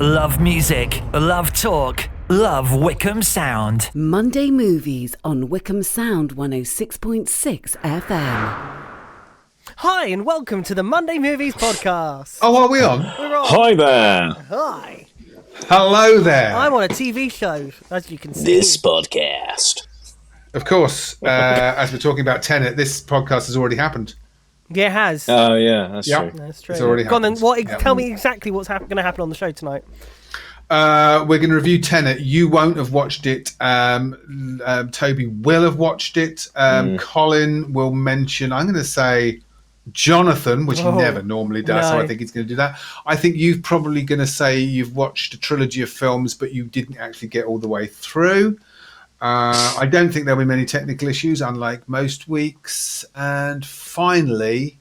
Love music, love talk, love Wycombe Sound. Monday Movies on Wycombe Sound 106.6 FM. Hi, and welcome to the Monday Movies podcast. Oh, are we on? We're on. Hi there. Hi. Hello there. I'm on a TV show, as you can see. This podcast. Of course, as we're talking about Tenet, this podcast has already happened. Yeah, it has. Oh, yeah, that's Yep. true. That's true. It's already Go on then, happened. Yep. tell me exactly what's going to happen on the show tonight. We're going to review Tenet. You won't have watched it. Toby will have watched it. Colin will mention, I'm going to say Jonathan, which he never normally does, so I think he's going to do that. I think you're probably going to say you've watched a trilogy of films, but you didn't actually get all the way through. I don't think there'll be many technical issues, unlike most weeks. And finally,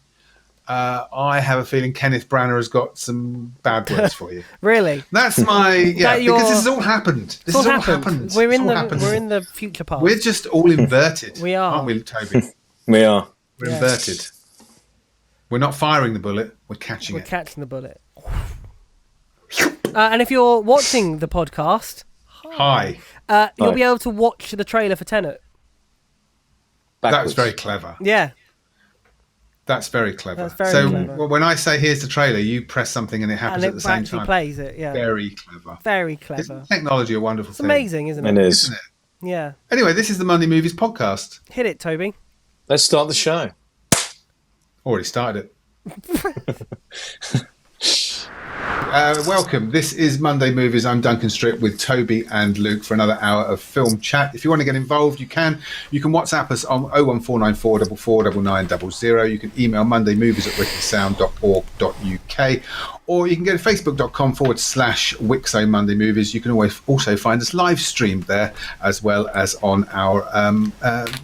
I have a feeling Kenneth Branagh has got some bad words for you. Really? That's my because this has all happened. This has all happened. We're in the future past. We're just all inverted. We are, aren't we, Toby? We are. We're inverted. We're not firing the bullet. We're catching it. We're catching the bullet. And if you're watching the podcast, Hi. you'll be able to watch the trailer for Tenet. That was very clever. Yeah. That's very clever. That's very clever. When I say here's the trailer, you press something and it happens And at the it same actually time. plays it, yeah. Very clever. Very clever. Isn't technology a wonderful It's thing? amazing, isn't it? It is. Isn't it? Yeah. Anyway, this is the Monday Movies podcast. Hit it, Toby. Let's start the show. Already started it. Welcome. This is Monday Movies. I'm Duncan Strip with Toby and Luke for another hour of film chat. If you want to get involved, you can. You can WhatsApp us on 01494 449900. You can email mondaymovies@wickedsound.org.uk, or you can go to facebook.com/Wixo Monday Movies. You can always also find us live streamed there, as well as on our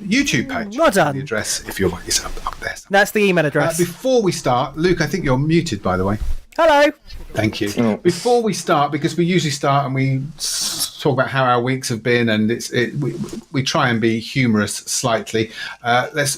YouTube page. Well done. The address, if you're it's up there. That's the email address. Before we start, Luke, I think you're muted, by the way. Hello. Thank you. Before we start, because we usually start and we talk about how our weeks have been, and we try and be humorous slightly. Let's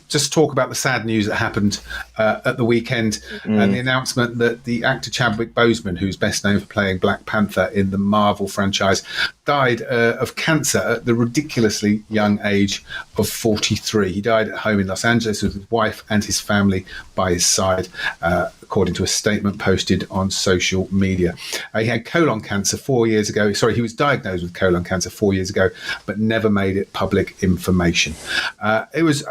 just talk about the sad news that happened at the weekend, and the announcement that the actor Chadwick Boseman, who's best known for playing Black Panther in the Marvel franchise, died of cancer at the ridiculously young age of 43. He died at home in Los Angeles with his wife and his family by his side, according to a statement posted on social media. He had colon cancer 4 years ago. Sorry, he was diagnosed with colon cancer 4 years ago, but never made it public information. It was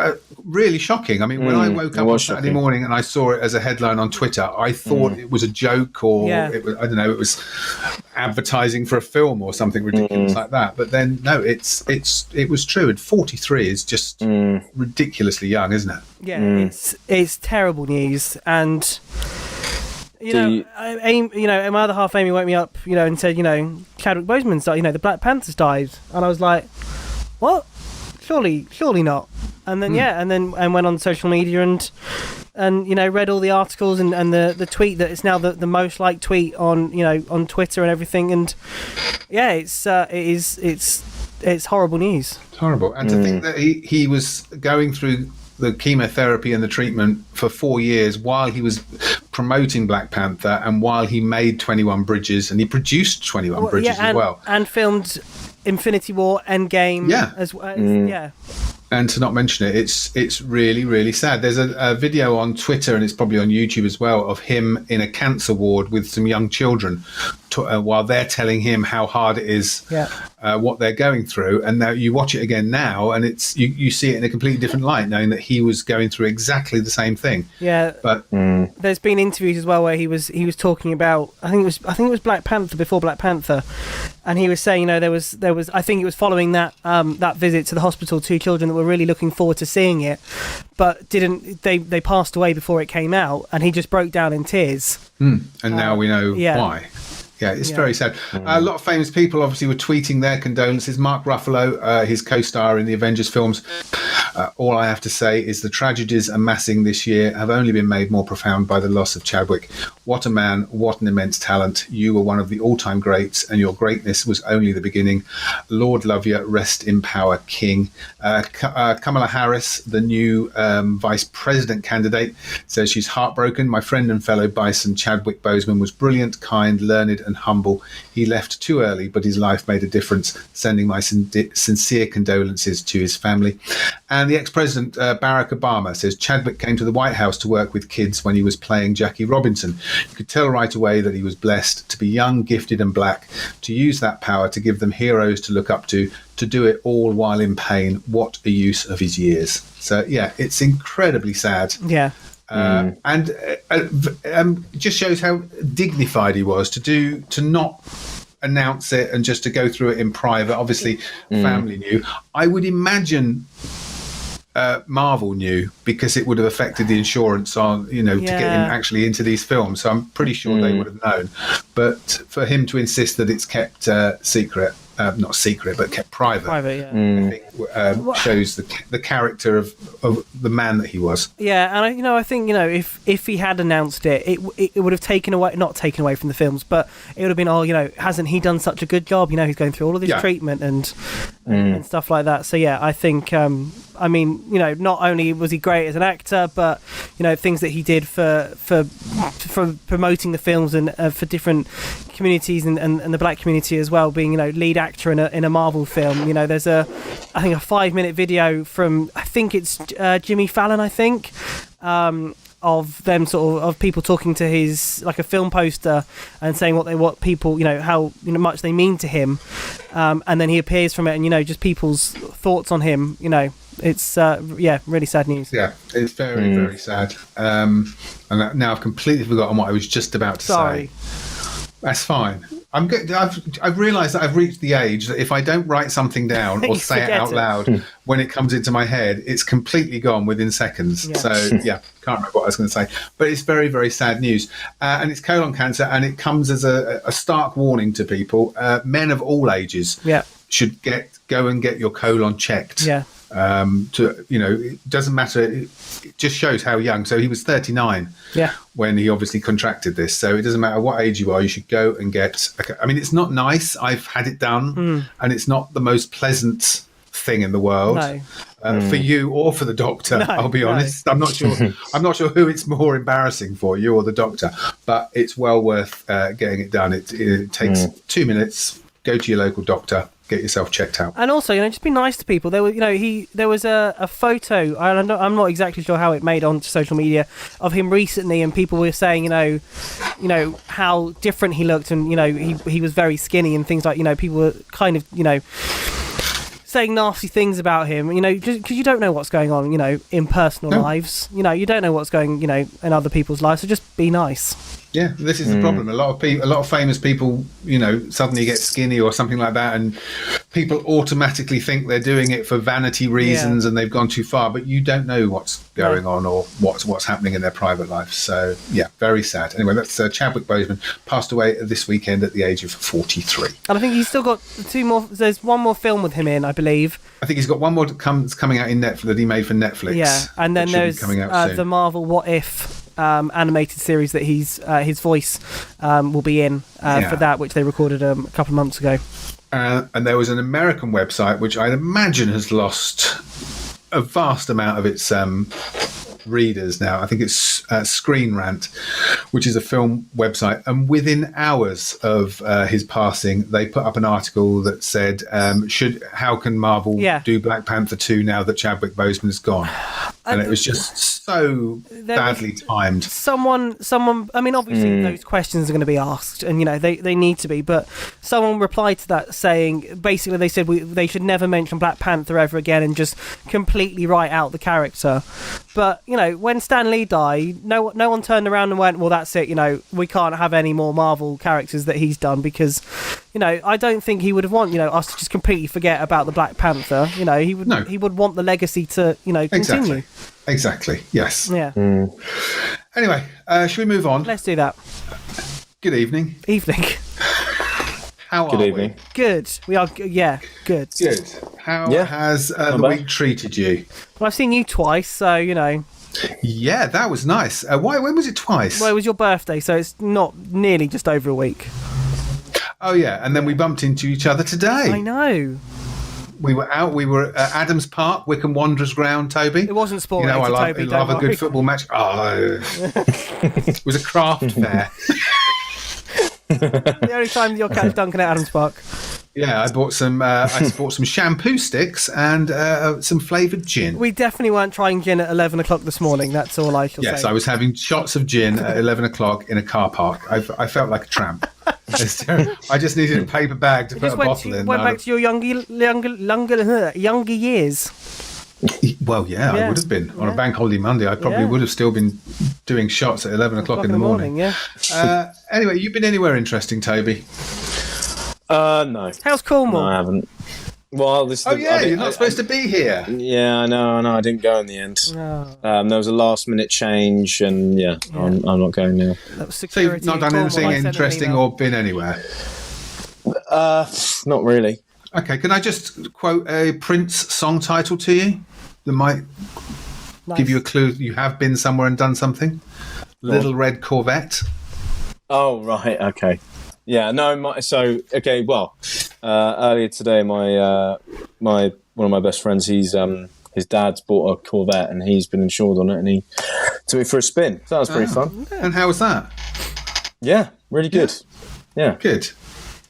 really shocking. I mean, when I woke up on Saturday morning and I saw it as a headline on Twitter, I thought it was a joke, or it was, I don't know, it was advertising for a film or something ridiculous like that. But then no, it was true. And 43 is just ridiculously young, isn't it? Yeah, it's terrible news, and my other half, Amy, woke me up, and said, Chadwick Boseman's died, the Black Panther's died, and I was like, what? Surely not. And then and went on social media and read all the articles and the tweet that it's now the most liked tweet on Twitter and everything, and it's horrible news. It's horrible, and to think that he was going through the chemotherapy and the treatment for 4 years while he was promoting Black Panther and while he made 21 Bridges, and he produced 21 Bridges as well. And filmed Infinity War Endgame as well. And to not mention it, it's really, really sad. There's a video on Twitter, and it's probably on YouTube as well, of him in a cancer ward with some young children while they're telling him how hard it is, what they're going through. And now you watch it again now, and it's you see it in a completely different light, knowing that he was going through exactly the same thing. Yeah, but there's been interviews as well where he was talking about I think it was Black Panther, before Black Panther, and he was saying there was I think it was following that visit to the hospital, 2 children that were really looking forward to seeing it, but they passed away before it came out, and he just broke down in tears. And now we know why. Yeah, it's very sad. A lot of famous people obviously were tweeting their condolences. Mark Ruffalo, his co-star in the Avengers films, All I have to say is the tragedies amassing this year have only been made more profound by the loss of Chadwick. What a man, what an immense talent. You were one of the all-time greats, and your greatness was only the beginning. Lord love you, rest in power, King. Kamala Harris, the new vice president candidate, says she's heartbroken. My friend and fellow Bison, Chadwick Boseman, was brilliant, kind, learned and humble. He left too early, but his life made a difference, sending my sincere condolences to his family. And the ex-president, Barack Obama, says Chadwick came to the White House to work with kids when he was playing Jackie Robinson. You could tell right away that he was blessed to be young, gifted and black, to use that power to give them heroes to look up to do it all while in pain. What a use of his years. So, yeah, it's incredibly sad. Yeah. And just shows how dignified he was to not announce it and just to go through it in private. Obviously, family knew. I would imagine Marvel knew, because it would have affected the insurance on, to get him actually into these films. So I'm pretty sure they would have known. But for him to insist that it's kept secret, not secret, but kept private. I think shows the character of the man that he was. Yeah, and I think if he had announced it, it would have not taken away from the films, but it would have been, hasn't he done such a good job? He's going through all of this treatment and stuff like that. So yeah, I think not only was he great as an actor, but things that he did for promoting the films and for different communities and the black community as well, being lead actor in a Marvel film. There's a 5-minute video from, I think it's Jimmy Fallon, of them of people talking to his, like a film poster, and saying what people how much they mean to him, and then he appears from it, and just people's thoughts on him. It's really sad news. Yeah, it's very very sad. And now I've completely forgotten what I was just about to say. That's fine. I'm good. I've realised that I've reached the age that if I don't write something down or say it out loud when it comes into my head, it's completely gone within seconds. Yeah. So can't remember what I was going to say. But it's very, very sad news. And it's colon cancer, and it comes as a stark warning to people. Men of all ages should go and get your colon checked. Yeah. It doesn't matter. It just shows how young. So he was 39 when he obviously contracted this. So it doesn't matter what age you are, you should go and get. It's not nice. I've had it done, and it's not the most pleasant thing in the world for you or for the doctor. No, I'll be honest. I'm not sure. I'm not sure who it's more embarrassing for, you or the doctor. But it's well worth getting it done. It takes 2 minutes. Go to your local doctor. Get yourself checked out. And also, just be nice to people. There was a photo, I'm not exactly sure how it made onto social media, of him recently, and people were saying, how different he looked, and he was very skinny and things like, people were kind of, saying nasty things about him, just because you don't know what's going on, in personal lives. You don't know what's going, in other people's lives. So just be nice. Yeah, this is the problem. A lot of famous people, suddenly get skinny or something like that, and people automatically think they're doing it for vanity reasons and they've gone too far. But you don't know what's going on or what's happening in their private life. So yeah, very sad. Anyway, that's Chadwick Boseman, passed away this weekend at the age of 43. And I think he's still got 2 more. There's 1 more film with him in, I believe. I think he's got 1 more coming out in Netflix that he made for Netflix. Yeah, and then there's the Marvel What If animated series that his voice will be in for that, which they recorded a couple of months ago. And there was an American website which I'd imagine has lost a vast amount of its readers now. I think it's Screen Rant, which is a film website, and within hours of his passing, they put up an article that said, how can Marvel do Black Panther 2 now that Chadwick Boseman is gone? And it was just so badly timed. Someone, obviously those questions are going to be asked, and they need to be, but someone replied to that saying, basically they said they should never mention Black Panther ever again and just completely write out the character. But when Stan Lee died, no one turned around and went, well, that's it, we can't have any more Marvel characters that he's done, because I don't think he would have want us to just completely forget about the Black Panther. He would want the legacy to continue. Exactly. Yes. Yeah. Anyway, should we move on? Let's do that. Good evening. Evening. How Good are evening. Good. We are. Yeah. Good. we? Good. How Yeah. has the Not bad. week treated you? Well, I've seen you twice, so you know. Yeah, that was nice. Why? When was it twice? Well, it was your birthday, so it's not nearly just over a week. Oh yeah, and then we bumped into each other today. I know. We were out. We were at Adams Park, Wycombe Wanderers ground, Toby. It wasn't sport. You know, I Toby, love a don't good worry. football match. Oh, it was a craft fair. The only time you'll catch Duncan at Adams Park. Yeah, I bought some. I bought some shampoo sticks and some flavoured gin. We definitely weren't trying gin at 11 o'clock this morning. That's all I shall Yes, say. I was having shots of gin at 11 o'clock in a car park. I felt like a tramp. I just needed a paper bag to put a Just went, bottle in. went back to your younger years. Well, yeah, I would have been. On a bank holiday Monday, I probably Yeah. would have still been doing shots at 11 o'clock in the morning. Yeah. Anyway, you've been anywhere interesting, Toby? No. How's Cornwall? No, I haven't. Well, this. Oh, yeah, you're not supposed to be here. Yeah, I know. I didn't go in the end. No. There was a last-minute change, and I'm not going now. That was So security. you've not done Cornwall. anything I sent an interesting email. or been anywhere? Not really. Okay, can I just quote a Prince song title to you that might Nice. give you a clue you have been somewhere and done something? Little Red Corvette. Oh, right. Okay. Yeah. No. Well, earlier today, my one of my best friends, his dad's bought a Corvette, and he's been insured on it, and he took me for a spin. So that was pretty fun. And how was that? Yeah. Really good. Yeah. Good.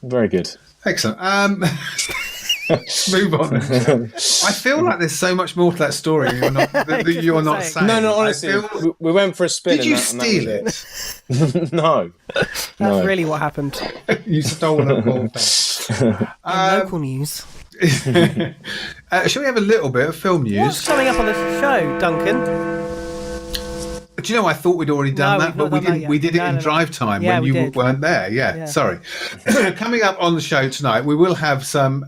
Very good. Excellent. Move on. I feel like there's so much more to that story that you're not saying. No, honestly, I feel- we went for a spin. Did you and that steal was it? No. That's really what happened. You stole a Corvette. Local news. Shall we have a little bit of film What's news? coming up on the show, Duncan? Do you know, I thought we'd already done No, that, we've but not we done that didn't. yet. We did it No, in no, no. drive time Yeah, when we you did. weren't there. Yeah. Sorry. Coming up on the show tonight, we will have some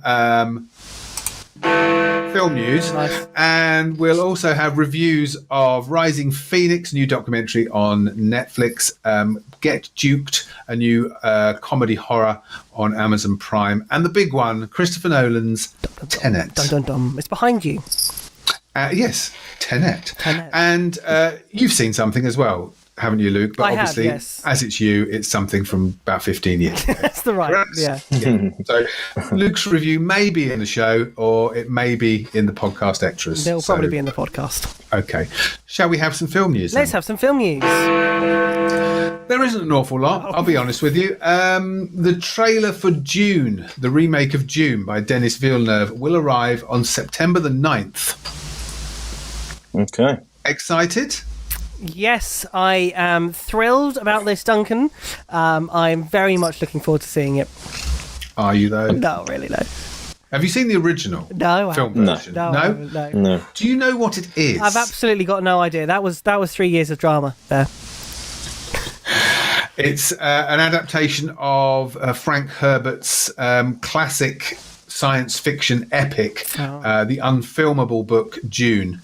film news, Nice. and we'll also have reviews of Rising Phoenix, new documentary on Netflix, Get Duked, a new comedy horror on Amazon Prime, and the big one, Christopher Nolan's Tenet. Dun dun dun. It's behind you. Yes, Tenet. Tenet. And you've seen something as well, haven't you, Luke? But I have, obviously, yes. as it's you, it's something from about 15 years ago. That's the right. Correct? Yeah. So Luke's review may be in the show, or it may be in the podcast extras. They'll So, probably be in the podcast. Okay. Shall we have some film news then? Let's have some film news. There isn't an awful lot, I'll be honest with you. The trailer for Dune, the remake of Dune by Denis Villeneuve, will arrive on September the 9th. Okay. Excited? Yes, I am thrilled about this, Duncan. I'm very much looking forward to seeing it. Are you, though? No, really, no. Have you seen the original No, I film haven't. version? No, I haven't, no. No. Do you know what it is? I've absolutely got no idea. That was 3 years of drama there. It's an adaptation of Frank Herbert's classic science fiction epic, the unfilmable book Dune,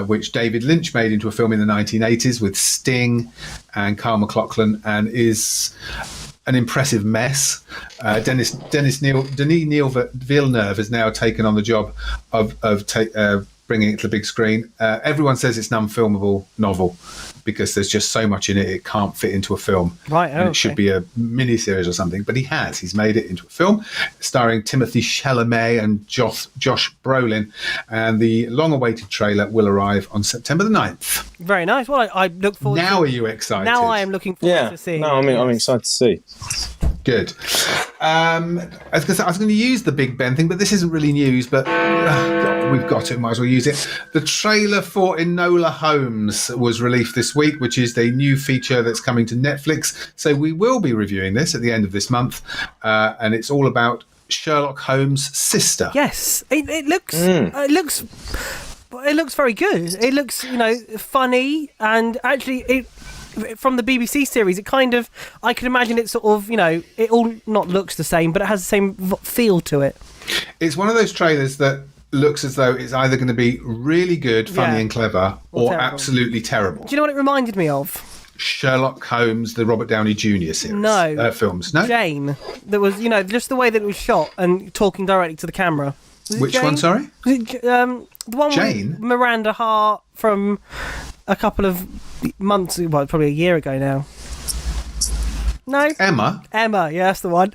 which David Lynch made into a film in the 1980s with Sting and Carl MacLachlan, and is an impressive mess. Denis Villeneuve has now taken on the job of bringing it to the big screen. Everyone says it's an unfilmable novel because there's just so much in it, it can't fit into a film. Right, And it should be a mini-series or something, but he's made it into a film starring Timothée Chalamet and Josh Brolin, and the long-awaited trailer will arrive on September the 9th. Very nice. Well, I look forward Now to are you excited? Now I am looking forward Yeah. to seeing No, it. I'm yes. excited to see. Good. I was going to use the Big Ben thing, but this isn't really news, but we've got it, might as well use it. The trailer for Enola Holmes was released this week, which is the new feature that's coming to Netflix. So we will be reviewing this at the end of this month, and it's all about Sherlock Holmes' sister. Yes, it looks very good. It looks funny, and actually from the BBC series, it kind of, I can imagine it sort of, it all not looks the same, but it has the same feel to it. It's one of those trailers that looks as though it's either going to be really good, funny Yeah. and clever, or terrible. absolutely terrible. Do you know what it reminded me of? Sherlock Holmes, the Robert Downey Jr. series? No. Films? No? Jane. That was, just the way that it was shot and talking directly to the camera. Which one, sorry? Was it, the one Jane? with Miranda Hart from a couple of months, well, probably a year ago now. No? Emma? Emma, yeah, that's the one.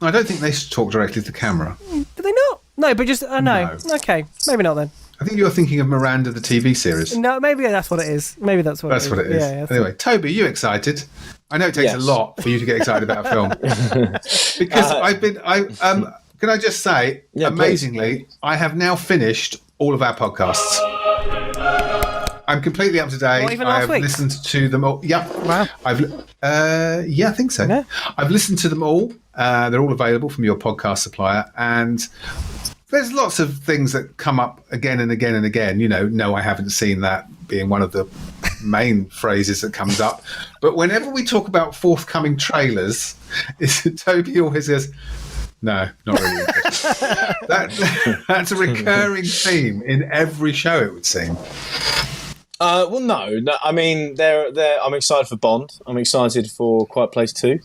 I don't think they talk directly to the camera. Do they not? No, but just, no. No. Okay, maybe not then. I think you're thinking of Miranda, the TV series. No, maybe that's what it is. Maybe that's what That's it is. what it is. Yeah, Anyway, Toby, you excited? I know it takes a lot for you to get excited about a film. Because can I just say, amazingly, please. I have now finished all of our podcasts. I'm completely up to date. What, even I last have week? listened to them all. Yeah. Wow. I think so. Yeah. I've listened to them all. They're all available from your podcast supplier. And there's lots of things that come up again and again and again. No, I haven't seen that being one of the main phrases that comes up. But whenever we talk about forthcoming trailers, Toby always says, no, not really interested. That's a recurring theme in every show, it would seem. Well, no. I mean, I'm excited for Bond. I'm excited for Quiet Place 2.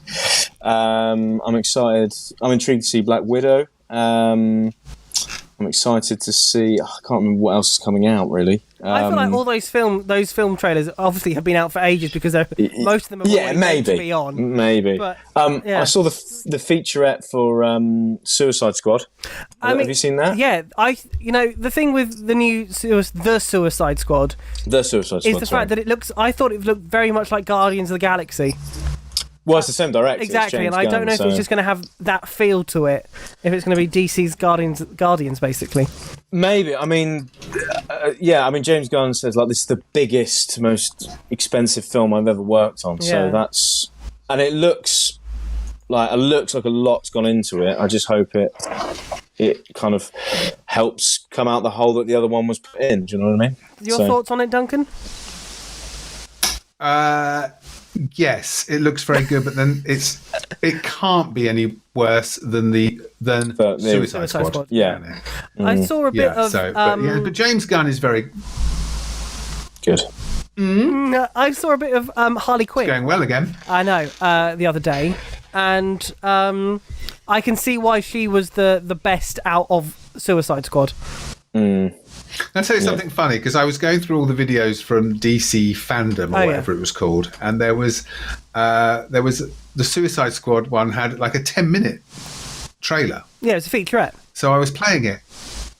I'm excited. I'm intrigued to see Black Widow. I'm excited to see. I can't remember what else is coming out. Really, I feel like all those film trailers obviously have been out for ages because most of them are meant to be on. Maybe. But, I saw the featurette for Suicide Squad. Have you seen that? Yeah, the thing with the new the Suicide Squad. The Suicide Squad is the fact that it looks. I thought it looked very much like Guardians of the Galaxy. Well, it's the same director. Exactly, and I don't know if it's just going to have that feel to it. If it's going to be DC's Guardians, basically. Maybe. I mean, James Gunn says this is the biggest, most expensive film I've ever worked on. Yeah. So and it looks like a lot's gone into it. I just hope it kind of helps come out the hole that the other one was put in. Do you know what I mean? Your thoughts on it, Duncan? Yes, it looks very good, but then it can't be any worse than Suicide Squad. Yeah, I saw a bit of. But James Gunn is very good. I saw a bit of Harley Quinn. It's going well again. I know. The other day, and I can see why she was the best out of Suicide Squad. I'll tell you something funny, because I was going through all the videos from DC Fandom or whatever it was called, and there was the Suicide Squad one had like a 10-minute trailer. Yeah, it's a featurette. So I was playing it.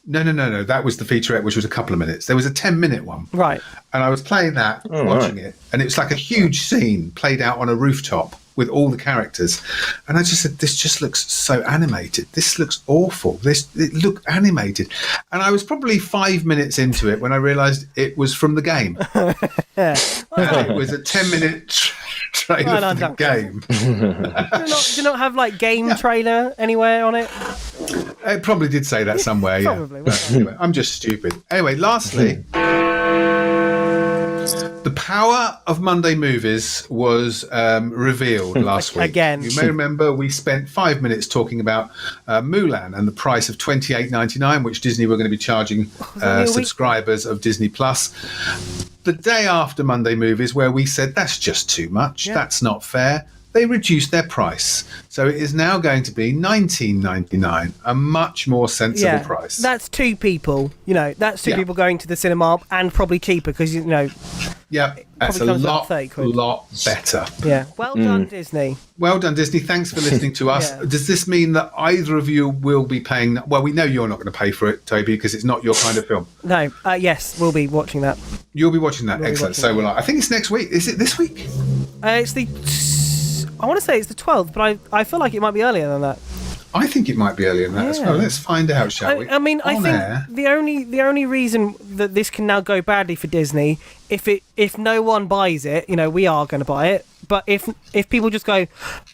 No. That was the featurette, which was a couple of minutes. There was a 10-minute one. Right. And I was playing that, watching it, and it was like a huge scene played out on a rooftop with all the characters. And I just said, this just looks so animated. This looks awful. It looked animated. And I was probably 5 minutes into it when I realised it was from the game. It was a 10-minute trailer for the game. Do you not have game trailer anywhere on it? It probably did say that somewhere, yeah. Probably. Anyway, I'm just stupid. Anyway, lastly, the power of Monday movies was revealed last week. Again. You may remember we spent 5 minutes talking about Mulan and the price of $28.99, which Disney were going to be charging subscribers of Disney Plus. The day after Monday movies, where we said that's just too much, that's not fair, they reduced their price. So it is now going to be $19.99, a much more sensible price. That's two people, that's two people going to the cinema, and probably cheaper because, Yeah, that's a lot better. Yeah. Well done, Disney. Well done, Disney. Thanks for listening to us. Yeah. Does this mean that either of you will be paying? Well, we know you're not going to pay for it, Toby, because it's not your kind of film. No. Yes, we'll be watching that. You'll be watching that. Excellent. So will I. I think it's next week. Is it this week? I want to say it's the 12th, but I feel like it might be earlier than that. I think it might be earlier than that as well. Let's find out, shall we? I mean, I think the only reason that this can now go badly for Disney, if no one buys it, we are going to buy it. But if people just go,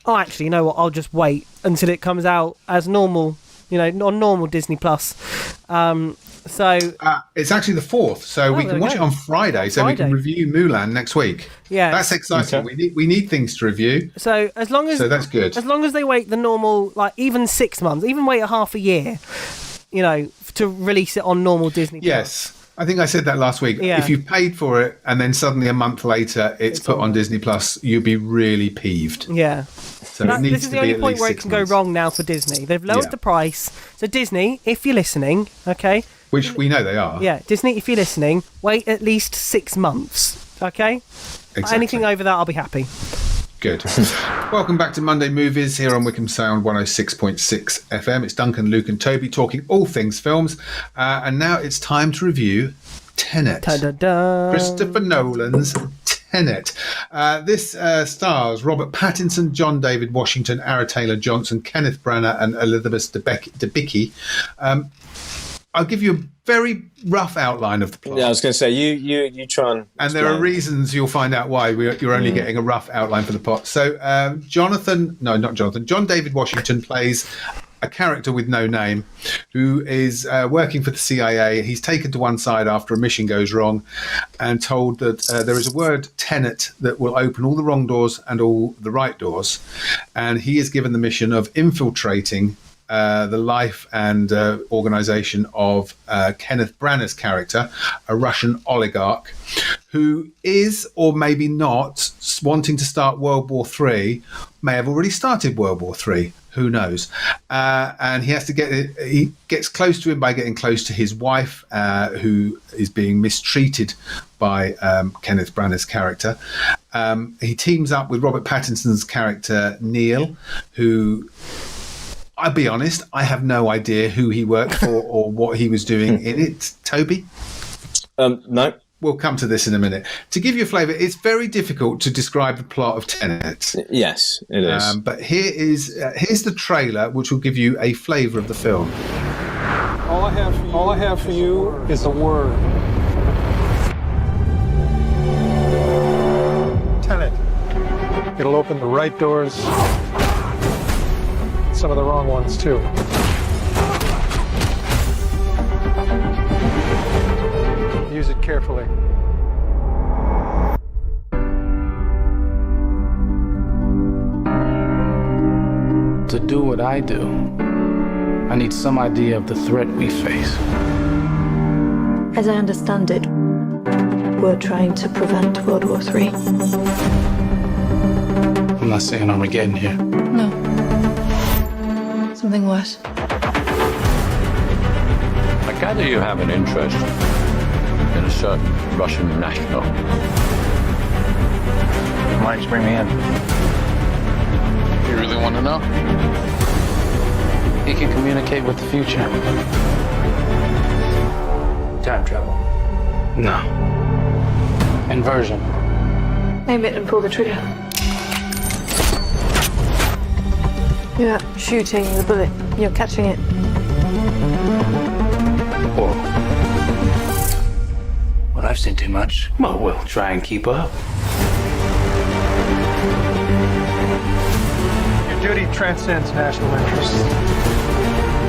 oh, actually, you know what? I'll just wait until it comes out as normal, on normal Disney Plus. So it's actually the 4th, so we can watch it on Friday, so we can review Mulan next week. Yeah, that's exciting. Okay. We need things to review. So that's good. As long as they wait the normal, even 6 months, even wait a half a year, to release it on normal Disney. Yes. I think I said that last week. Yeah. If you've paid for it and then suddenly a month later it's put on Disney Plus, you'll be really peeved. Yeah. So it needs This is to the be only at point least where it 6 can months. go wrong now for Disney. They've lowered the price. So Disney, if you're listening, okay? Which we know they are. Yeah, Disney, if you're listening, wait at least 6 months, okay? Exactly. Anything over that, I'll be happy. Good. Welcome back to Monday Movies here on Wycombe Sound 106.6 FM. It's Duncan, Luke and Toby talking all things films. And now it's time to review Tenet. Ta-da-da. Christopher Nolan's Tenet. This stars Robert Pattinson, John David Washington, Ara Taylor-Johnson, Kenneth Branagh and Elizabeth Debicki. I'll give you a very rough outline of the plot. Yeah, I was going to say, you try and... And there are reasons you'll find out why you're only getting a rough outline for the plot. So John David Washington plays a character with no name who is working for the CIA. He's taken to one side after a mission goes wrong and told that there is a word, Tenet, that will open all the wrong doors and all the right doors. And he is given the mission of infiltrating the life and organization of Kenneth Branagh's character, a Russian oligarch who is, or maybe not, wanting to start World War III, may have already started World War III. Who knows? And he has to he gets close to him by getting close to his wife, who is being mistreated by Kenneth Branagh's character. He teams up with Robert Pattinson's character, Neil, who... I'll be honest, I have no idea who he worked for or what he was doing in it. Toby? No. We'll come to this in a minute. To give you a flavour, it's very difficult to describe the plot of Tenet. Yes, it is. But here's the trailer, which will give you a flavour of the film. All I have for you is a word. Tenet. It'll open the right doors. Some of the wrong ones, too. Use it carefully. To do what I do, I need some idea of the threat we face. As I understand it, we're trying to prevent World War III. I'm not saying Armageddon here. No. Something worse. I gather you have an interest in a certain Russian national. Why don't you bring me in? You really want to know? He can communicate with the future. Time travel. No. Inversion. Aim it and pull the trigger. You're not shooting the bullet, you're catching it. Whoa. Well, I've seen too much. Well, we'll try and keep up. Your duty transcends national interests.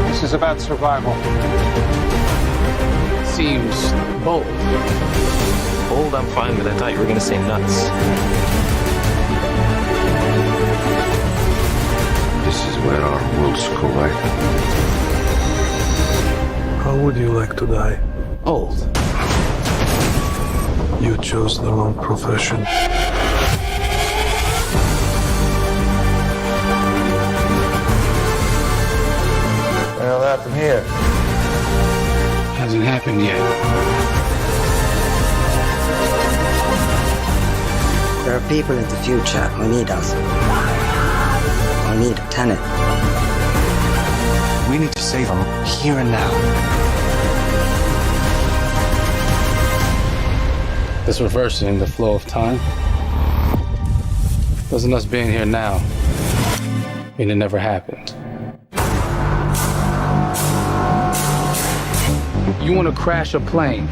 This is about survival. Seems bold. Bold, I'm fine with it. I thought you were going to say nuts. This is where our worlds collide. How would you like to die? Old. You chose the wrong profession. Well, that from here. Hasn't happened yet. There are people in the future who need us. Who need Tenet. We need to save them here and now. This reversing the flow of time. Doesn't us being here now mean it never happened? You want to crash a plane?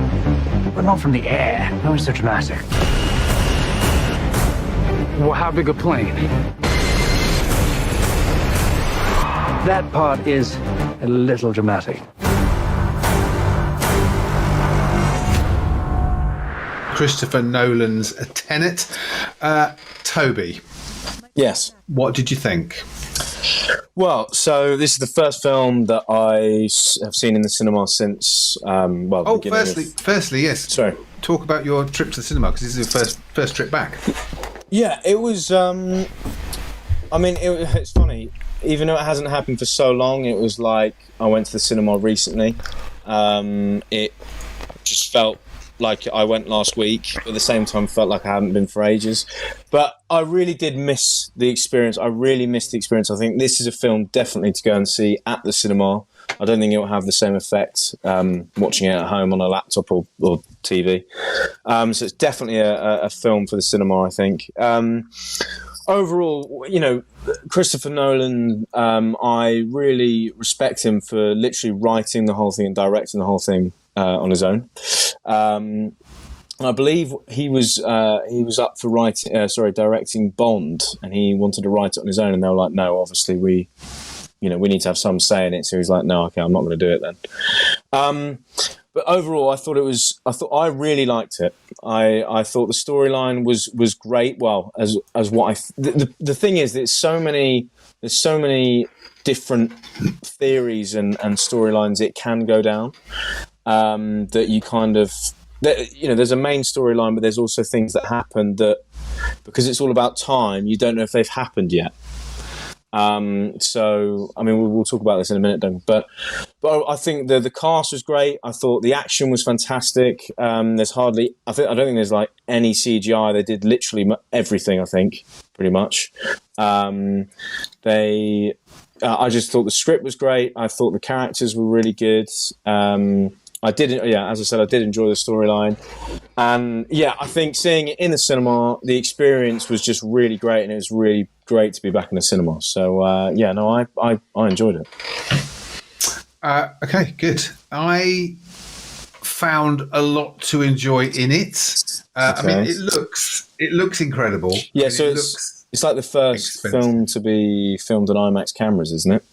But not from the air. No one's so dramatic. Well, how big a plane? That part is a little dramatic. Christopher Nolan's Tenet. Toby. Yes. What did you think? Well, so this is the first film that I have seen in the cinema since. Firstly, yes. Sorry. Talk about your trip to the cinema, because this is your first trip back. Yeah, it was. It's funny. Even though it hasn't happened for so long, it was like I went to the cinema recently. It just felt like I went last week, but at the same time felt like I hadn't been for ages. But I really did miss the experience. I think this is a film definitely to go and see at the cinema. I don't think it will have the same effect watching it at home on a laptop or TV. So it's definitely a film for the cinema, I think. Overall, Christopher Nolan, I really respect him for literally writing the whole thing and directing the whole thing on his own. I believe he was up for directing Bond, and he wanted to write it on his own, and they were like, no, obviously we need to have some say in it. So he's like, no, okay, I'm not going to do it then. But overall, I I really liked it. I thought the storyline was great. Well, the thing is, there's so many different theories and storylines it can go down, that you kind of, there's a main storyline, but there's also things that happen that, because it's all about time, you don't know if they've happened yet. So, I mean, we'll talk about this in a minute, Duncan, but I think the cast was great. I thought the action was fantastic. I don't think there's like any CGI. They did literally everything, I think, pretty much. I just thought the script was great. I thought the characters were really good. As I said, I did enjoy the storyline. And I think seeing it in the cinema, the experience was just really great, and it was really great to be back in the cinema. So, I enjoyed it. Okay, good. I found a lot to enjoy in it. I mean, it looks incredible. Yeah, so it's like the first film to be filmed on IMAX cameras, isn't it?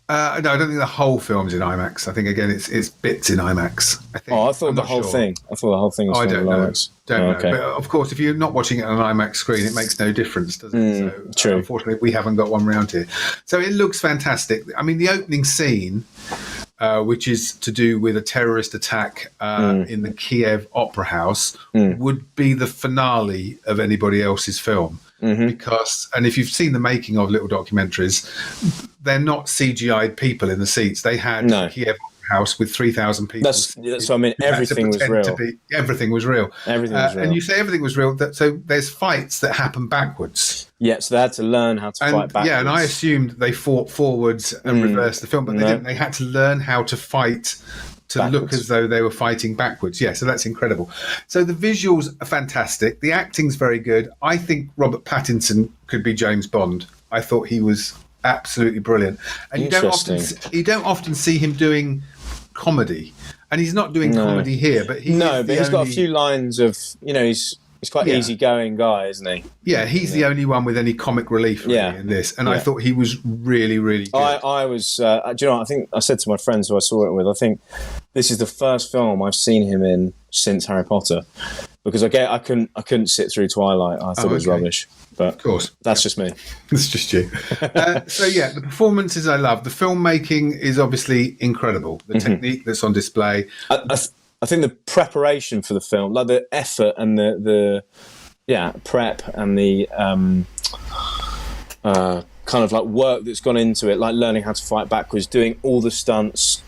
No, I don't think the whole film's in IMAX. I think, again, it's bits in IMAX. I think. I thought the whole thing. I thought the whole thing was filmed in IMAX. Don't know. But of course, if you're not watching it on an IMAX screen, it makes no difference, does it? So, true. Unfortunately, we haven't got one around here. So it looks fantastic. I mean, the opening scene, which is to do with a terrorist attack in the Kiev Opera House, would be the finale of anybody else's film. Mm-hmm. Because, and if you've seen the making of little documentaries, they're not CGI'd people in the seats. They had Kiev House with 3,000 people. That's what I mean. Everything was real. Everything was real. Everything was real. And you say everything was real. So there's fights that happen backwards. Yeah, so they had to learn how to fight backwards. Yeah, and I assumed they fought forwards and reversed the film, but they didn't. They had to learn how to fight to backwards. Look as though they were fighting backwards. Yeah, so that's incredible. So the visuals are fantastic. The acting's very good. I think Robert Pattinson could be James Bond. I thought he was absolutely brilliant. And you don't often see him doing comedy. And he's not doing comedy here, but he's got a few lines of, he's quite an easygoing guy, isn't he? Yeah, he's the only one with any comic relief really in this. And I thought he was really, really good. I was, do you know, I think I said to my friends who I saw it with, I think this is the first film I've seen him in since Harry Potter. Because I couldn't sit through Twilight. I thought it was rubbish. But of course, that's just me. It's just you. The performances I love. The filmmaking is obviously incredible. The technique that's on display. I think the preparation for the film, like the effort and the prep and the kind of like work that's gone into it, like learning how to fight backwards, doing all the stunts,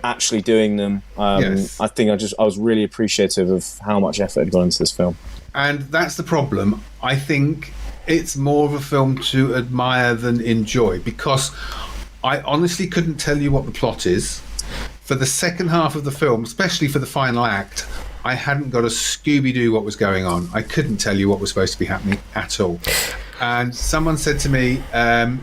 actually doing them. I think I was really appreciative of how much effort had gone into this film. And that's the problem. I think it's more of a film to admire than enjoy, because I honestly couldn't tell you what the plot is. For the second half of the film, especially for the final act, I hadn't got a Scooby-Doo what was going on. I couldn't tell you what was supposed to be happening at all. And someone said to me,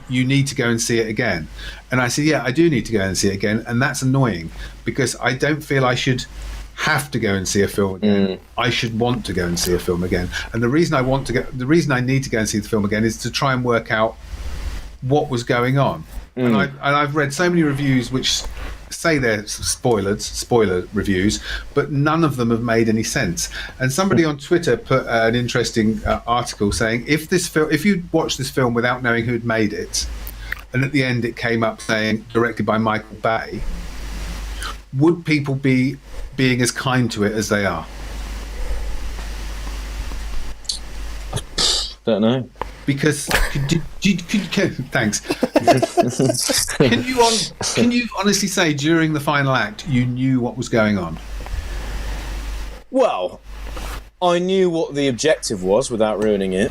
you need to go and see it again. And I said, yeah, I do need to go and see it again. And that's annoying, because I don't feel I should have to go and see a film again. I should want to go and see a film again. And the reason I need to go and see the film again is to try and work out what was going on. And I've read so many reviews which say they're spoiler reviews, but none of them have made any sense. And somebody on Twitter put an interesting article saying if you'd watched this film without knowing who'd made it, and at the end it came up saying directed by Michael Bay, would people be being as kind to it as they are? Don't know. Because thanks. Can you honestly say during the final act you knew what was going on? Well, I knew what the objective was without ruining it.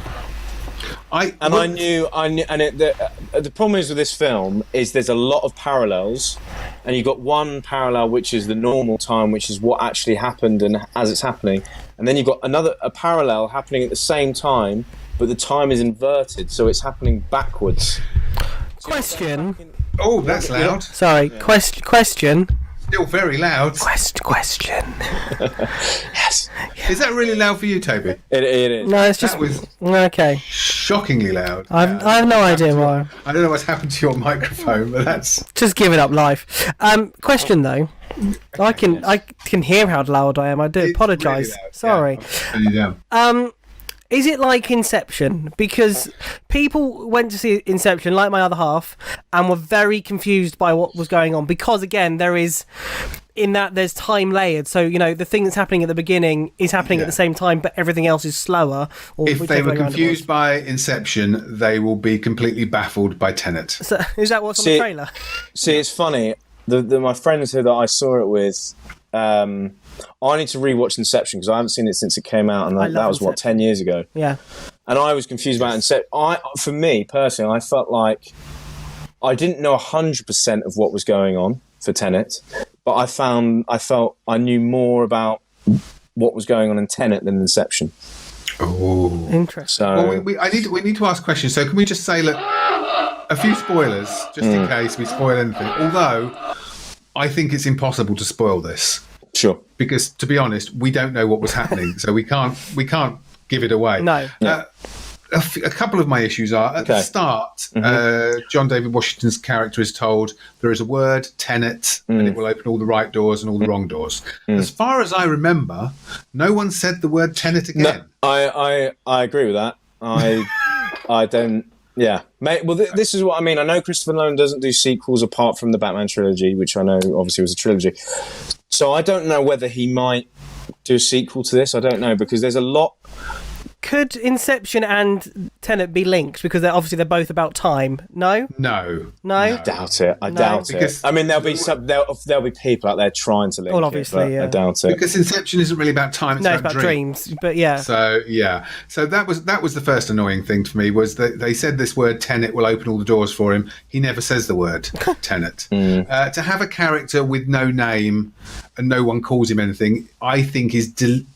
I knew, and the problem is with this film is there's a lot of parallels, and you've got one parallel which is the normal time, which is what actually happened and as it's happening, and then you've got a parallel happening at the same time, but the time is inverted, so it's happening backwards. Question. Oh, that's loud. Sorry. Yeah. Question. Still very loud. Question. Yes. Is that really loud for you, Toby? It is. No, it's just... That was okay. shockingly loud. I have no idea why. I don't know what's happened to your microphone, but that's... Just give it up live. Question, though. I can hear how loud I am. I do apologise. Really loud. Sorry. Yeah, is it like Inception? Because people went to see Inception, like my other half, and were very confused by what was going on. Because, again, there's time layered. So, the thing that's happening at the beginning is happening at the same time, but everything else is slower. Or if they were confused by Inception, they will be completely baffled by Tenet. So, is that what's on the trailer? See, it's funny. My friends who that I saw it with... I need to rewatch Inception because I haven't seen it since it came out, and that was 10 years ago. Yeah, and I was confused about Inception. For me personally, I felt like I didn't know 100% of what was going on for Tenet, but I felt I knew more about what was going on in Tenet than Inception. Oh, interesting. So, well, we need to ask questions. So, can we just say, look, a few spoilers just in case we spoil anything? Although, I think it's impossible to spoil this. Sure. Because, to be honest, we don't know what was happening, so we can't give it away. No. A couple of my issues are, at the start, John David Washington's character is told there is a word, Tenet, and it will open all the right doors and all the wrong doors. As far as I remember, no one said the word Tenet again. No, I agree with that. I don't... Yeah. Well, this is what I mean. I know Christopher Nolan doesn't do sequels apart from the Batman trilogy, which I know obviously was a trilogy. So I don't know whether he might do a sequel to this. I don't know, because there's a lot... Could Inception and Tenet be linked? Because they're both about time. No? No. I doubt it. I doubt it. I mean, there'll be people out there trying to link it. Well, obviously, yeah. I doubt it. Because Inception isn't really about time. It's about dreams. But yeah. So yeah. So that was the first annoying thing for me, was that they said this word Tenet will open all the doors for him. He never says the word Tenet. To have a character with no name and no one calls him anything, I think is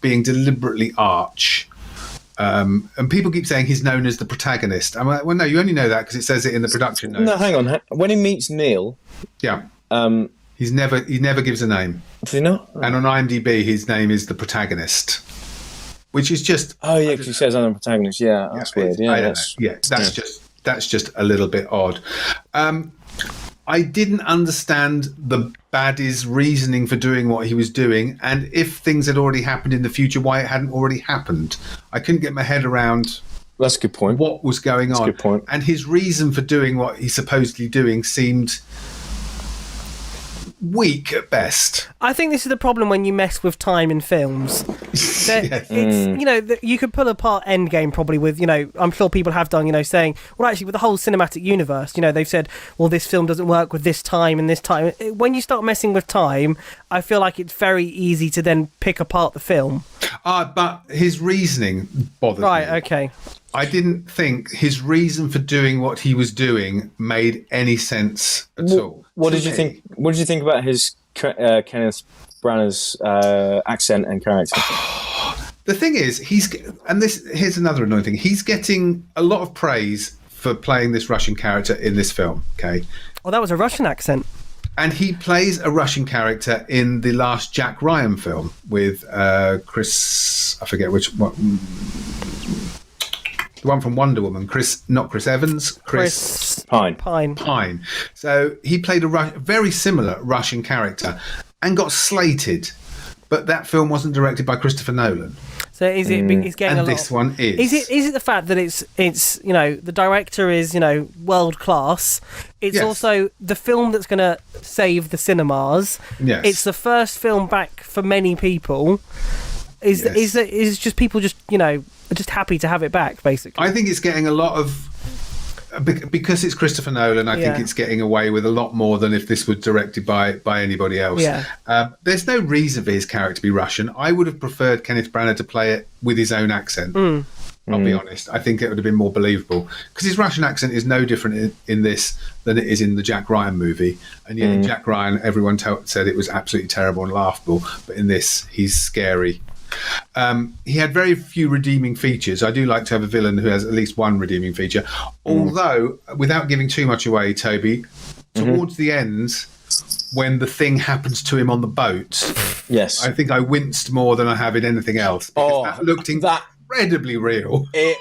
being deliberately arch. And people keep saying he's known as the protagonist. I'm like, well, no, you only know that because it says it in the production notes. No, hang on. When he meets Neil, he never gives a name. Does he not? And on IMDb, his name is the protagonist, which is just. Oh yeah, because he says I'm the protagonist. Yeah, that's weird. Yeah, that's just a little bit odd. I didn't understand the baddie's reasoning for doing what he was doing, and if things had already happened in the future, why it hadn't already happened. I couldn't get my head around. That's a good point. What was going on? That's a good point. And his reason for doing what he's supposedly doing seemed weak at best. I think this is the problem when you mess with time in films. It's you could pull apart Endgame probably with, I'm sure people have done, saying, well, actually with the whole cinematic universe, they've said, well, this film doesn't work with this time and this time. When you start messing with time, I feel like it's very easy to then pick apart the film. But his reasoning bothered me. Right, okay. I didn't think his reason for doing what he was doing made any sense at all. What did you think? What did you think about his Kenneth Branagh's accent and character? The thing is, here's another annoying thing. He's getting a lot of praise for playing this Russian character in this film. Okay. Oh, that was a Russian accent. And he plays a Russian character in the last Jack Ryan film with Chris. I forget which one. the one from Wonder Woman, not Chris Evans, Chris Pine. So he played a very similar Russian character and got slated, but that film wasn't directed by Christopher Nolan. So is it? It's getting and a lot. This one is. Is it the fact that it's the director is world class? It's also the film that's going to save the cinemas. Yes. It's the first film back for many people. Is just people just just happy to have it back, basically. I think it's getting a lot of, because it's Christopher Nolan, I think it's getting away with a lot more than if this was directed by anybody else. Yeah. There's no reason for his character to be Russian. I would have preferred Kenneth Branagh to play it with his own accent. I'll be honest. I think it would have been more believable, because his Russian accent is no different in this than it is in the Jack Ryan movie. And yet in Jack Ryan, everyone said it was absolutely terrible and laughable. But in this, he's scary. He had very few redeeming features. I do like to have a villain who has at least one redeeming feature. Although, without giving too much away, Toby, towards the end, when the thing happens to him on the boat, yes, I think I winced more than I have in anything else. Because that looked incredibly real. Do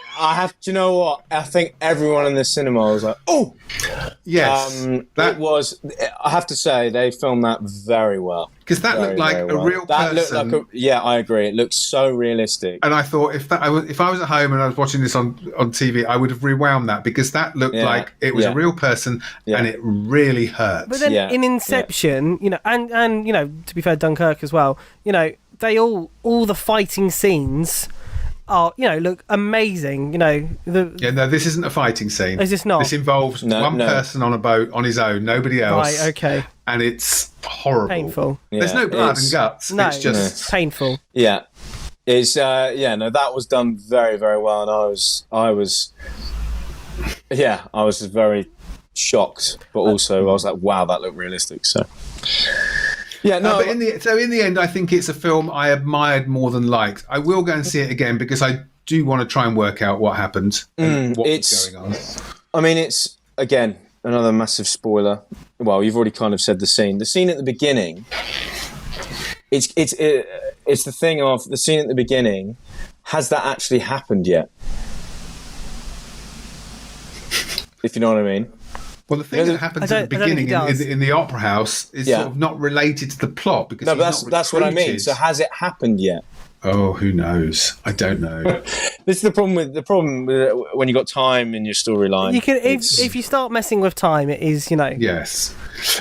you know what? I think everyone in the cinema was like, oh! Yes. It was, I have to say, they filmed that very well. Because that looked like a real person. I agree. It looks so realistic. And I thought if I was at home and I was watching this on TV, I would have rewound that, because that looked like it was a real person and it really hurt. But then in Inception, and to be fair, Dunkirk as well, they all the fighting scenes are, look amazing. No, this isn't a fighting scene. Is this not? This involves one person on a boat on his own, nobody else. Right, okay. And it's horrible. Painful. There's no blood and guts. No, it's just painful. Yeah. It's that was done very, very well, and I was just very shocked, but also I was like, wow, that looked realistic. So but in the end, I think it's a film I admired more than liked. I will go and see it again, because I do want to try and work out what happened and what was going on. I mean, it's, again, another massive spoiler. Well, you've already kind of said the scene. The scene at the beginning, it's the thing of the scene at the beginning. Has that actually happened yet? If you know what I mean. Well, the thing that happens at the beginning in the opera house is sort of not related to the plot, because that's what I mean. So has it happened yet? Oh, who knows? I don't know. This is the problem with when you got time in your storyline. You can if you start messing with time, it is Yes.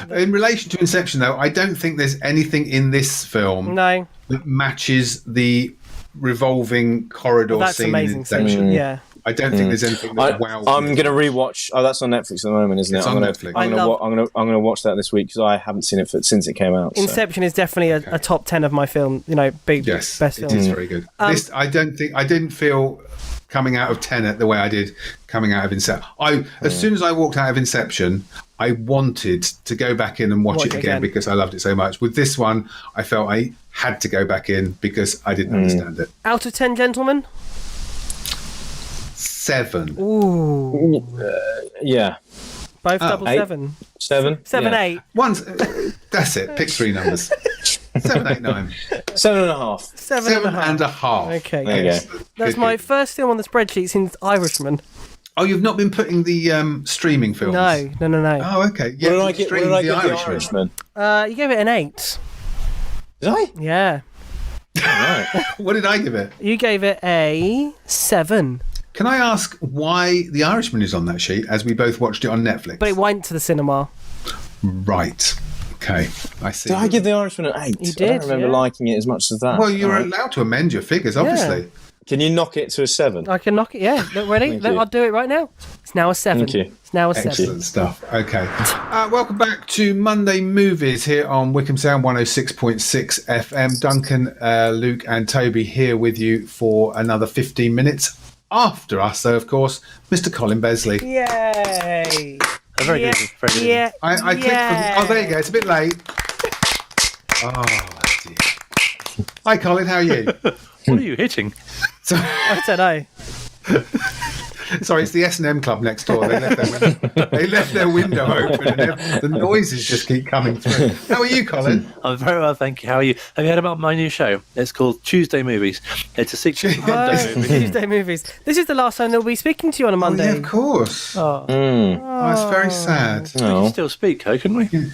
In relation to Inception, though, I don't think there's anything in this film that matches the revolving corridor scene in Inception. Yeah. I don't think there's anything that wow. I'm going to rewatch. Oh, that's on Netflix at the moment, isn't it? It's on Netflix. I'm going to watch that this week, because I haven't seen it since it came out. Inception is definitely a top 10 of my film. Best film. It is very good. I didn't feel coming out of Tenet the way I did coming out of Inception. As soon as I walked out of Inception, I wanted to go back in and watch it again, because I loved it so much. With this one, I felt I had to go back in because I didn't understand it. Out of 10, gentlemen? 7. Ooh. Yeah. Both double 7. 7? 7, 8. That's it. Pick 3 numbers. 7, 8, 9. 7.5. 7.5. Okay. There you go. That's my first film on the spreadsheet since Irishman. Oh, you've not been putting the streaming films? No. Oh, okay. Yeah, what did I give the Irishman? You gave it an 8. Did I? Yeah. Right. What did I give it? You gave it a 7. Can I ask why The Irishman is on that sheet, as we both watched it on Netflix? But it went to the cinema. Right. Okay. I see. Did I give The Irishman an 8? You did. I don't remember liking it as much as that. Well, you're allowed to amend your figures, obviously. Yeah. Can you knock it to a 7? I can knock it, yeah. Look, ready? I'll do it right now. It's now a 7. Thank you. It's now a 7. Excellent stuff. Okay. Welcome back to Monday Movies here on Wycombe Sound 106.6 FM. Duncan, Luke and Toby here with you for another 15 minutes. After us, though, of course, Mr. Colin Besley. Yay! Very good. Yeah. I clicked for... Oh, there you go. It's a bit late. Oh, dear. Hi, Colin. How are you? What are you hitting? I don't know. Sorry, it's the S&M club next door. They left their window open, and the noises just keep coming through. How are you, Colin? I'm very well, thank you. How are you? Have you heard about my new show? It's called Tuesday Movies. It's a sequel to Monday Movies. Tuesday Movies. This is the last time they'll be speaking to you on a Monday. Oh, yeah, of course. Oh, it's very sad. We can still speak, couldn't we? Yeah.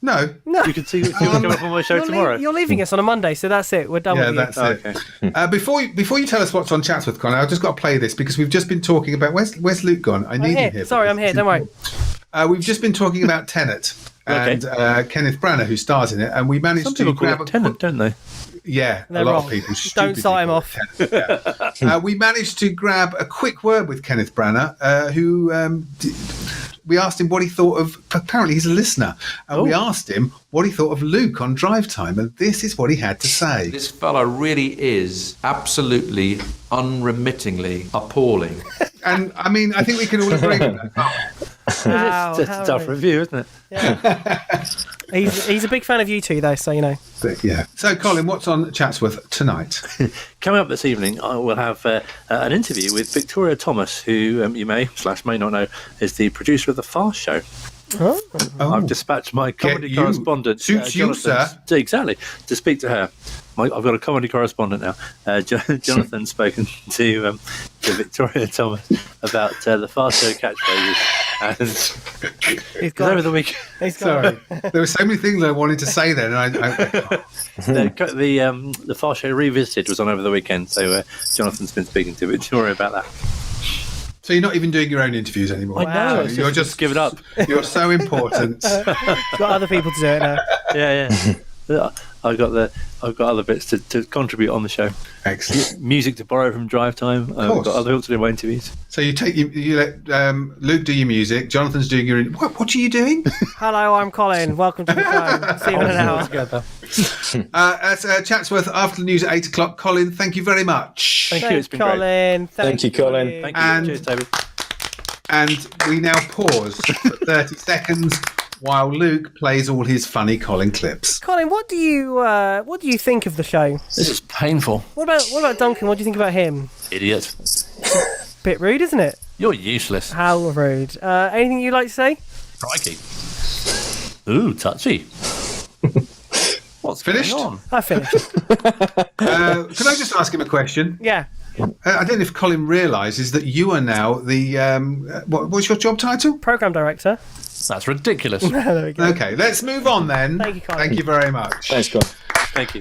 No. You can see what's coming up on my show tomorrow. You're leaving us on a Monday, so that's it. We're done with you. Yeah, that's it. Okay. Before you tell us what's on Chatsworth, Colin, I've just got to play this because we've just been talking about... Where's Luke gone? I need him here. Sorry, I'm here. Don't worry. We've just been talking about Tenet and Kenneth Branagh, who stars in it, and we managed to grab... Tenet, don't they? Yeah, They're a lot wrong. of people. Don't start him off. We managed to grab a quick word with Kenneth Branagh, who... we asked him what he thought of... Apparently, he's a listener. And we asked him what he thought of Luke on Drive Time. And this is what he had to say. This fella really is absolutely, unremittingly appalling. And, I mean, I think we can all agree with that. It's a tough review, isn't it? Yeah. He's a big fan of you two, though, so you know. But, yeah. So, Colin, what's on Chatsworth tonight? Coming up this evening, I will have an interview with Victoria Thomas, who you may not know is the producer of The Fast Show. Oh. I've dispatched my comedy correspondent, Suits you, sir. Exactly, to speak to her. I've got a comedy correspondent now. Jonathan's spoken to Victoria Thomas about the Fast Show catchphrases. And He's gone. over the week. Sorry. There were so many things I wanted to say then. And the Fast Show Revisited was on over the weekend, so Jonathan's been speaking to Victoria about that. So you're not even doing your own interviews anymore? I know. So you're just give it up. You're so important. Got other people to do it now. Yeah. I've got other bits to contribute on the show. Excellent. Music to borrow from Drive Time. I've got other people to do my interviews. So you let Luke do your music. Jonathan's doing your... What are you doing? Hello, I'm Colin. Welcome to the phone. See you in an hour. Together. That's Chatsworth after the news at 8 o'clock. Colin, thank you very much. Thank you. It's been Colin. great. Thank you, Colin. Thank you. And, cheers, David. And we now pause for 30 seconds while Luke plays all his funny Colin clips. Colin, what do you think of the show? This is painful. What about Duncan? What do you think about him? Idiot. Bit rude, isn't it? You're useless. How rude. Anything you'd like to say? Crikey. Ooh, touchy. What's finished? going on? I finished. Can I just ask him a question? Yeah. I don't know if Colin realises that you are now the... what's your job title? Programme director. That's ridiculous. There we go. Okay, let's move on then. Thank you, Colin. Thank you very much. Thanks, Colin. Thank you.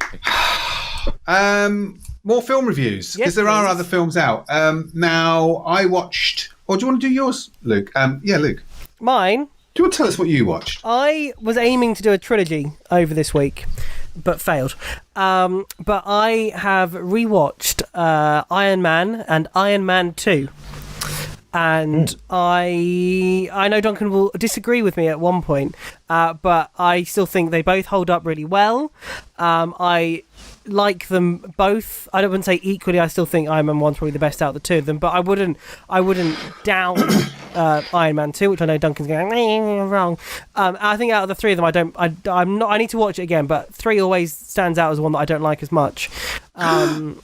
More film reviews, because Yes, there are please. other films out. Now, I watched... Or do you want to do yours, Luke? Yeah, Luke. Mine? Do you want to tell us what you watched? I was aiming to do a trilogy over this week, but failed. But I have rewatched Iron Man and Iron Man 2. And I know Duncan will disagree with me at one point, but I still think they both hold up really well. I like them both. I wouldn't say equally. I still think Iron Man 1's probably the best out of the two of them, but I wouldn't down Iron Man 2, which I know Duncan's going wrong. I think out of the three of them, I need to watch it again, but 3 always stands out as one that I don't like as much. I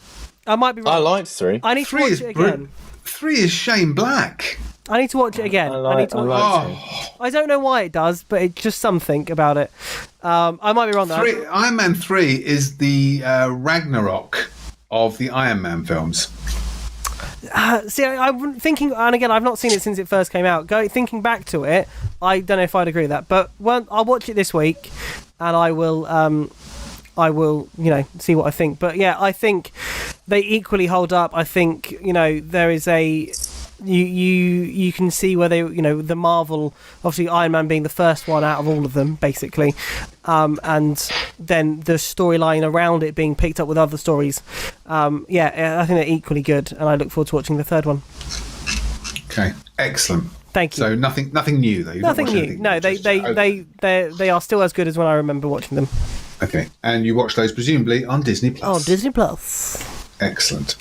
might be wrong. I liked 3. I need to watch it again. 3 is Shane Black. I need to watch it again. I don't know why it does, but it's just something about it. I might be wrong though. Iron Man 3 is the Ragnarok of the Iron Man films. See, I'm thinking, and again, I've not seen it since it first came out. Thinking back to it, I don't know if I'd agree with that, but I'll watch it this week, and I will, see what I think. But yeah, I think they equally hold up. I think, there is you can see where they, the Marvel, obviously Iron Man being the first one out of all of them, basically, and then the storyline around it being picked up with other stories. I think they're equally good, and I look forward to watching the third one. Okay, excellent. Thank you. So nothing new though. Nothing new. No, they are still as good as when I remember watching them. Okay, and you watch those presumably on Disney Plus. On Disney Plus. Excellent.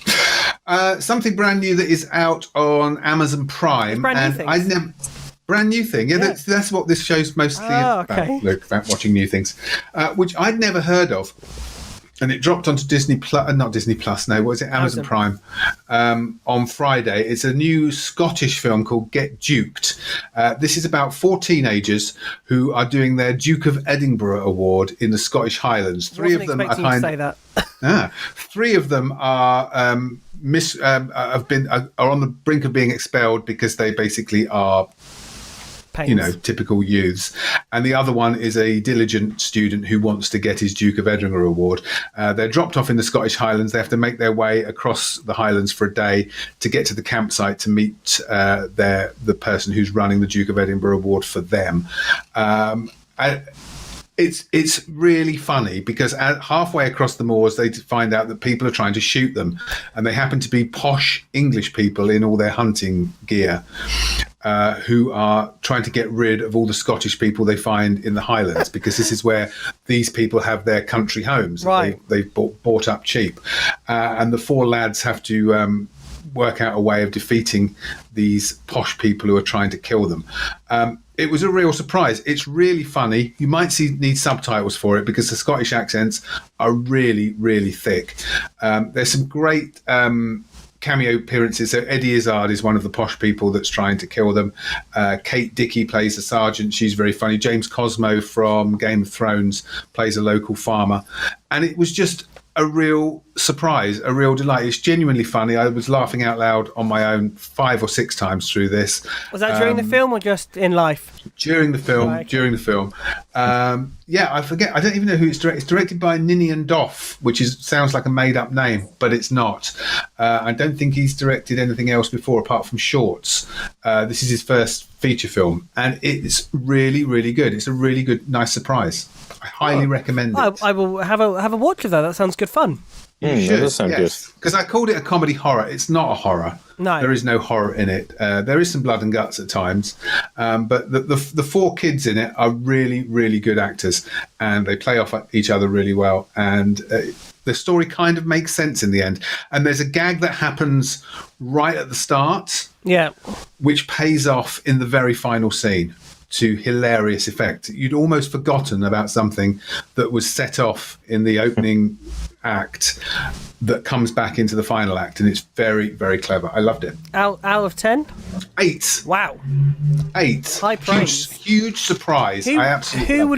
Something brand new that is out on Amazon Prime. Brand new thing. Yeah, that's what this show's mostly about, okay. Luke, about watching new things, which I'd never heard of. and it dropped onto Disney Plus, not Disney Plus, no, what is it? Amazon Prime, on Friday. It's a new Scottish film called Get Duked. This is about 4 teenagers who are doing their Duke of Edinburgh Award in the Scottish Highlands. Three of them are are on the brink of being expelled because they basically are typical youths, and the other one is a diligent student who wants to get his Duke of Edinburgh award. They're dropped off in the Scottish Highlands. They have to make their way across the Highlands for a day to get to the campsite to meet the person who's running the Duke of Edinburgh award for them. It's really funny because halfway across the moors they find out that people are trying to shoot them, and they happen to be posh English people in all their hunting gear who are trying to get rid of all the Scottish people they find in the Highlands, because this is where these people have their country homes. Right. They've bought up cheap, and the 4 lads have to work out a way of defeating these posh people who are trying to kill them. It was a real surprise. It's really funny. You might need subtitles for it because the Scottish accents are really, really thick. There's some great cameo appearances. So Eddie Izzard is one of the posh people that's trying to kill them. Kate Dickie plays the sergeant. She's very funny. James Cosmo from Game of Thrones plays a local farmer. And it was just a real surprise, a real delight. It's genuinely funny. I was laughing out loud on my own 5 or 6 times through this. Was that during the film or just in life? During the film. Right. During the film. I forget. I don't even know who it's directed. It's directed by Ninian Doff, which sounds like a made-up name, but it's not. I don't think he's directed anything else before apart from shorts. This is his first feature film, and it's really, really good. It's a really good, nice surprise. I highly recommend it. I will have a watch of that. That sounds good fun. You should, that does sound good. Because I called it a comedy horror. It's not a horror. No. There is no horror in it. There is some blood and guts at times. But the 4 kids in it are really, really good actors. And they play off each other really well. And the story kind of makes sense in the end. And there's a gag that happens right at the start. Yeah. Which pays off in the very final scene to hilarious effect. You'd almost forgotten about something that was set off in the opening act that comes back into the final act, and it's very, very clever. I loved it. Out of 10? 8. Wow. 8. High praise. Huge surprise. I absolutely Who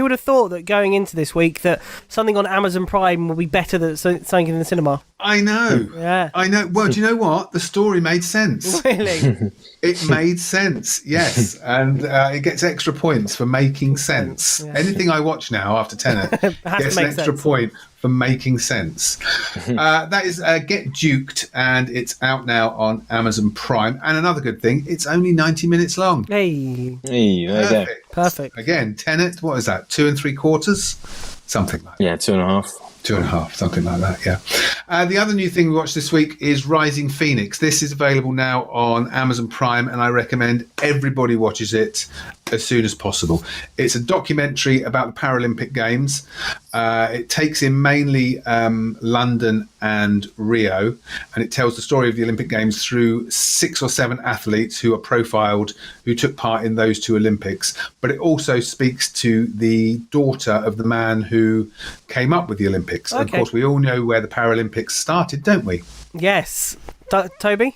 would have thought that going into this week that something on Amazon Prime will be better than something in the cinema? I know. Yeah. I know. Well, do you know what? The story made sense. Really? It made sense, yes. And it gets extra points for making sense. Yeah. Anything I watch now after Tenet gets an extra point for making sense. That is Get Duked, and it's out now on Amazon Prime. And another good thing, it's only 90 minutes long. Hey, there you go. Perfect. Again, Tenet, what is that, 2 3/4? Something like that. Yeah, 2.5. 2.5, something like that, yeah. The other new thing we watched this week is Rising Phoenix. This is available now on Amazon Prime, and I recommend everybody watches it as soon as possible. It's a documentary about the Paralympic Games. It takes in mainly London and Rio, and it tells the story of the Olympic Games through 6 or 7 athletes who are profiled who took part in those 2 Olympics. But it also speaks to the daughter of the man who came up with the Olympics. Okay. Of course, we all know where the Paralympics started, don't we? Yes. Toby?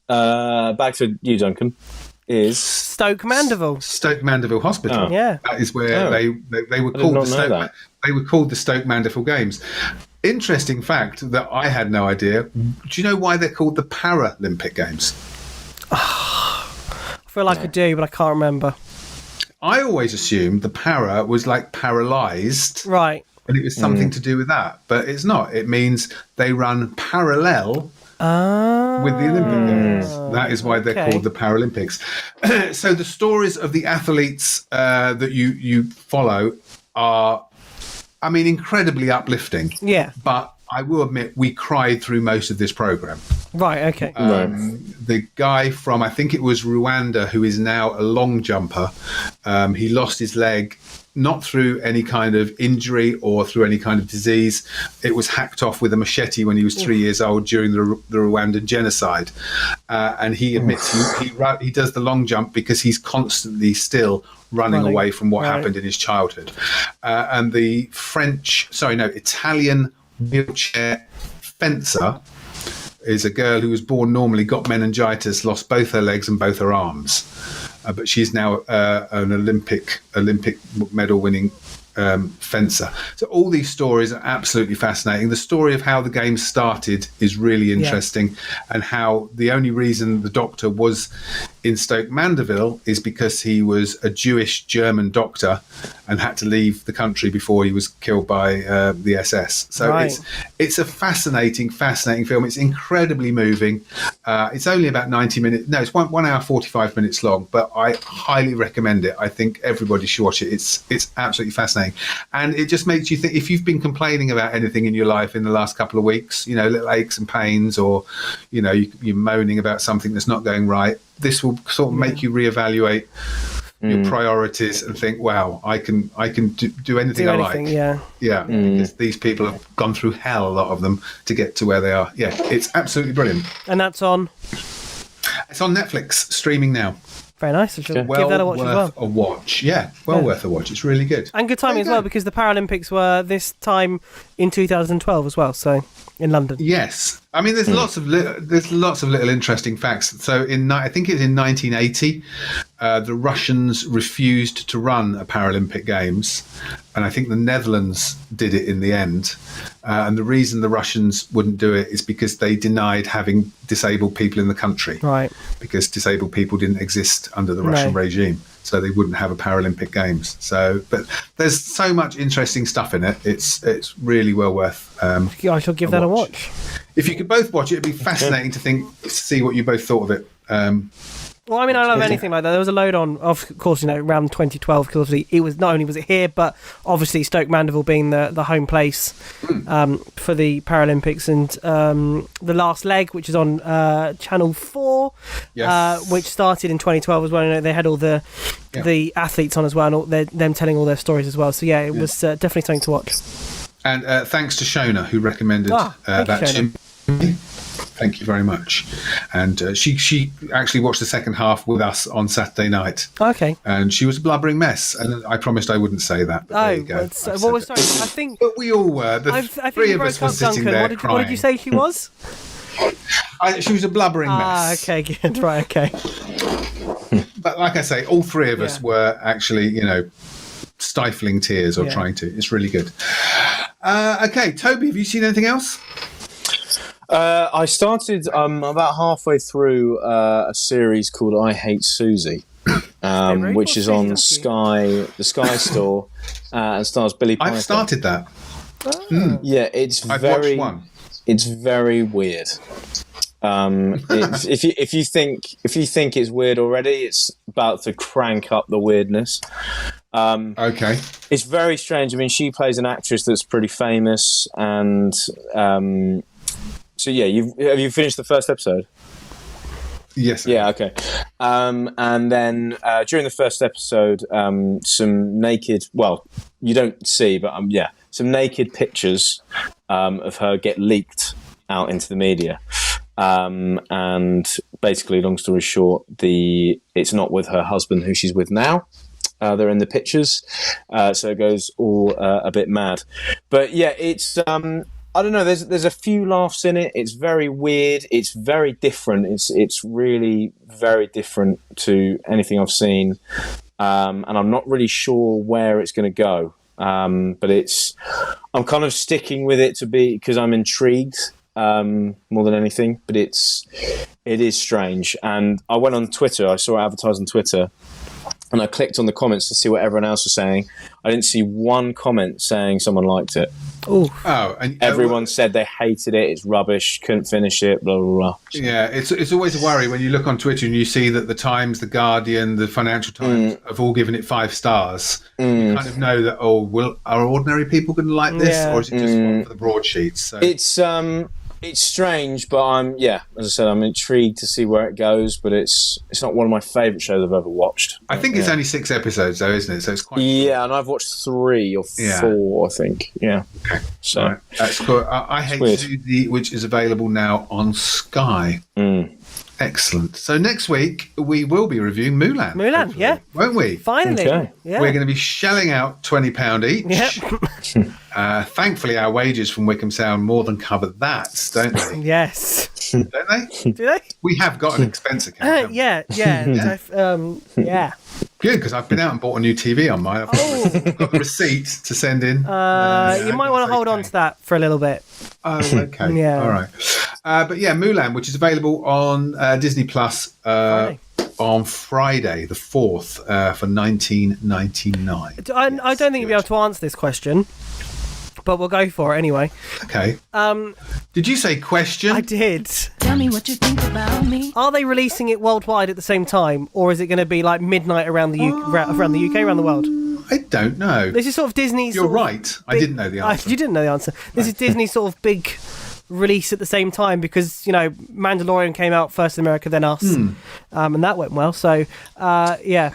Back to you, Duncan. Is Stoke Mandeville. Stoke Mandeville Hospital. Oh. Yeah. That is where they were called they were called the Stoke Mandeville Games. Interesting fact that I had no idea. Do you know why they're called the Paralympic Games? I feel like I do, but I can't remember. I always assumed the para was like paralysed. Right. And it was something to do with that. But it's not. It means they run parallel with the Olympic Games. That is why they're called the Paralympics. So the stories of the athletes that you follow are, I mean, incredibly uplifting. Yeah. But I will admit, we cried through most of this program. Right, okay. The guy from, I think it was Rwanda, who is now a long jumper, he lost his leg, not through any kind of injury or through any kind of disease. It was hacked off with a machete when he was 3 years old during the Rwandan genocide. and he admits he does the long jump because he's constantly still running away from what happened in his childhood. And the Italian wheelchair fencer is a girl who was born normally, got meningitis, lost both her legs and both her arms, but she's now an Olympic medal winning fencer. So all these stories are absolutely fascinating. The story of how the game started is really interesting, and how the only reason the Doctor was in Stoke Mandeville is because he was a Jewish German doctor and had to leave the country before he was killed by the SS. So it's a fascinating film. It's incredibly moving. It's only about 90 minutes. No, it's 1 hour 45 minutes long, but I highly recommend it. I think everybody should watch it. It's absolutely fascinating. And it just makes you think, if you've been complaining about anything in your life in the last couple of weeks, little aches and pains, or, you're moaning about something that's not going right, this will sort of make you reevaluate your priorities and think, wow, I can do anything I like. Because these people have gone through hell, a lot of them, to get to where they are. Yeah, it's absolutely brilliant. And that's on? It's on Netflix, streaming now. Very nice. I shall give that a watch as well. A watch, worth a watch. It's really good. And good timing as well, because the Paralympics were this time in 2012 as well, so in London. Yes. I mean, there's lots of little interesting facts. So I think it was in 1980, the Russians refused to run a Paralympic Games, and I think the Netherlands did it in the end. And the reason the Russians wouldn't do it is because they denied having disabled people in the country. Right. Because disabled people didn't exist under the Russian regime, so they wouldn't have a Paralympic Games. So, but there's so much interesting stuff in it. It's really well worth. I shall give that a watch. If you could both watch it, it'd be fascinating to see what you both thought of it. Well, I mean, I love anything like that. There was a load on, of course, around 2012, because obviously it was, not only was it here, but obviously Stoke Mandeville being the home place for the Paralympics, and the last leg, which is on Channel 4, which started in 2012 as well. They had all the athletes on as well, and all them telling all their stories as well. So yeah, it was definitely something to watch. And thanks to Shona, who recommended that. Thank you very much. And she actually watched the second half with us on Saturday night. Okay. And she was a blubbering mess. And I promised I wouldn't say that. But there you go. I think. But we all were. The three of us were sitting there crying. What did you say she was? She was a blubbering mess. Okay, good. Right, okay. But like I say, all three of us were actually, stifling tears or trying to. It's really good. Okay, Toby, have you seen anything else? I started about halfway through a series called I Hate Susie, which is on Sky, the Sky Store, and stars Billy Piper. I've started that. Yeah, I've watched one. It's very weird. If you think it's weird already, it's about to crank up the weirdness. Okay. It's very strange. I mean, she plays an actress that's pretty famous, and so yeah, have you finished the first episode? Yes. Yeah. Okay. And then during the first episode, some naked. Well, you don't see, but some naked pictures of her get leaked out into the media. And basically, long story short, it's not with her husband, who she's with now. They're in the pictures, so it goes all a bit mad. But yeah, it's I don't know. There's a few laughs in it. It's very weird. It's very different. It's really very different to anything I've seen, and I'm not really sure where it's going to go. But I'm kind of sticking with it because I'm intrigued. More than anything, but it is strange. And I went on Twitter, I saw it advertised on Twitter, and I clicked on the comments to see what everyone else was saying. I didn't see one comment saying someone liked it. And everyone said they hated it, it's rubbish, couldn't finish it, blah blah blah. Yeah, it's always a worry when you look on Twitter and you see that the Times, the Guardian, the Financial Times have all given it 5 stars. You kind of know that are ordinary people going to like this, or is it just one for the broadsheets? So. It's strange, but as I said, I'm intrigued to see where it goes, but it's not one of my favourite shows I've ever watched. I think it's only 6 episodes though, isn't it? So it's quite and I've watched 3 or 4, I think. Yeah. Okay. So that's cool. I Hate Susie, which is available now on Sky. Excellent. So next week we will be reviewing Mulan. Mulan, yeah. Won't we? Finally. Okay. Yeah. We're going to be shelling out £20 each. Yep. Thankfully, our wages from Wycombe Sound more than cover that, don't they? Yes. Don't they? Do they? We have got an expense account. Yeah. Yeah. Good, because I've been out and bought a new TV on mine. I've got a receipt to send in. You might want to hold on to that for a little bit. Oh, okay. Yeah. All right. But yeah, Mulan, which is available on Disney Plus on Friday, the 4th, for $19.99. I don't think you'll be able to answer this question, but we'll go for it anyway. Okay. Did you say question? I did. Tell me what you think about me. Are they releasing it worldwide at the same time, or is it going to be like midnight around the around the UK, around the world? I don't know. This is sort of Disney's. You're right. I didn't know the answer. You didn't know the answer. This is Disney's sort of big release at the same time because, you know, Mandalorian came out first in America, then us, and that went well. So, yeah.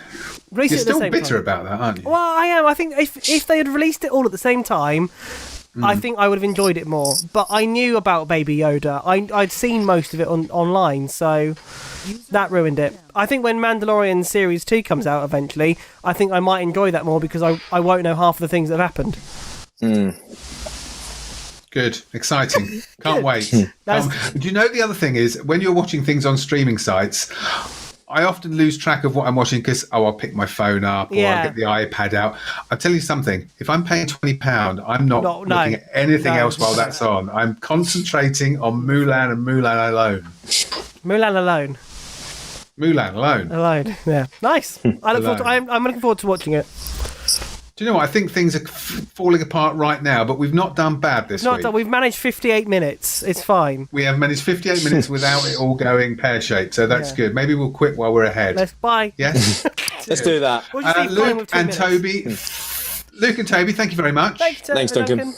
You're at the still same bitter time. about that, aren't you? Well, I am. I think if they had released it all at the same time, I think I would have enjoyed it more. But I knew about Baby Yoda. I'd seen most of it online, so that ruined it. I think when Mandalorian Series 2 comes out eventually, I think I might enjoy that more because I won't know half of the things that have happened. Good. Exciting. Can't wait. Do you know the other thing is, when you're watching things on streaming sites, I often lose track of what I'm watching because, I'll pick my phone up or I'll get the iPad out. I'll tell you something. If I'm paying £20, I'm not looking at anything else while that's on. I'm concentrating on Mulan and Mulan alone. Mulan alone. Mulan alone. Alone. Yeah. Nice. I'm looking forward to watching it. Do you know what? I think things are falling apart right now, but we've not done bad this week. We've managed 58 minutes. It's fine. We have managed 58 minutes without it all going pear-shaped, so that's good. Maybe we'll quit while we're ahead. Bye. Yes? Let's do that. Luke and Toby. Luke and Toby, thank you very much. Thanks, Duncan.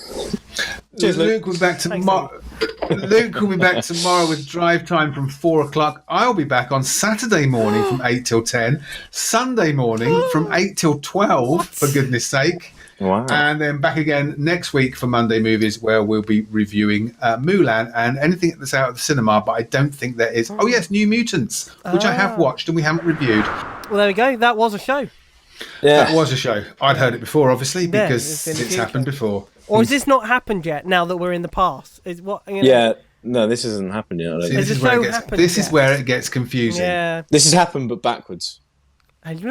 Cheers, Luke will be back tomorrow. Luke will be back tomorrow with drive time from 4:00. I'll be back on Saturday morning from 8 till 10. Sunday morning from 8 till 12, for goodness sake. Wow. And then back again next week for Monday Movies, where we'll be reviewing Mulan and anything that's out of the cinema, but I don't think there is. Oh, yes, New Mutants, which I have watched and we haven't reviewed. Well, there we go. That was a show. Yeah. That was a show. I'd heard it before, obviously, because it's happened before. Or has this not happened yet, now that we're in the past? Yeah, no, this hasn't happened yet. This is where it gets confusing. Yeah. This has happened, but backwards. Oh, you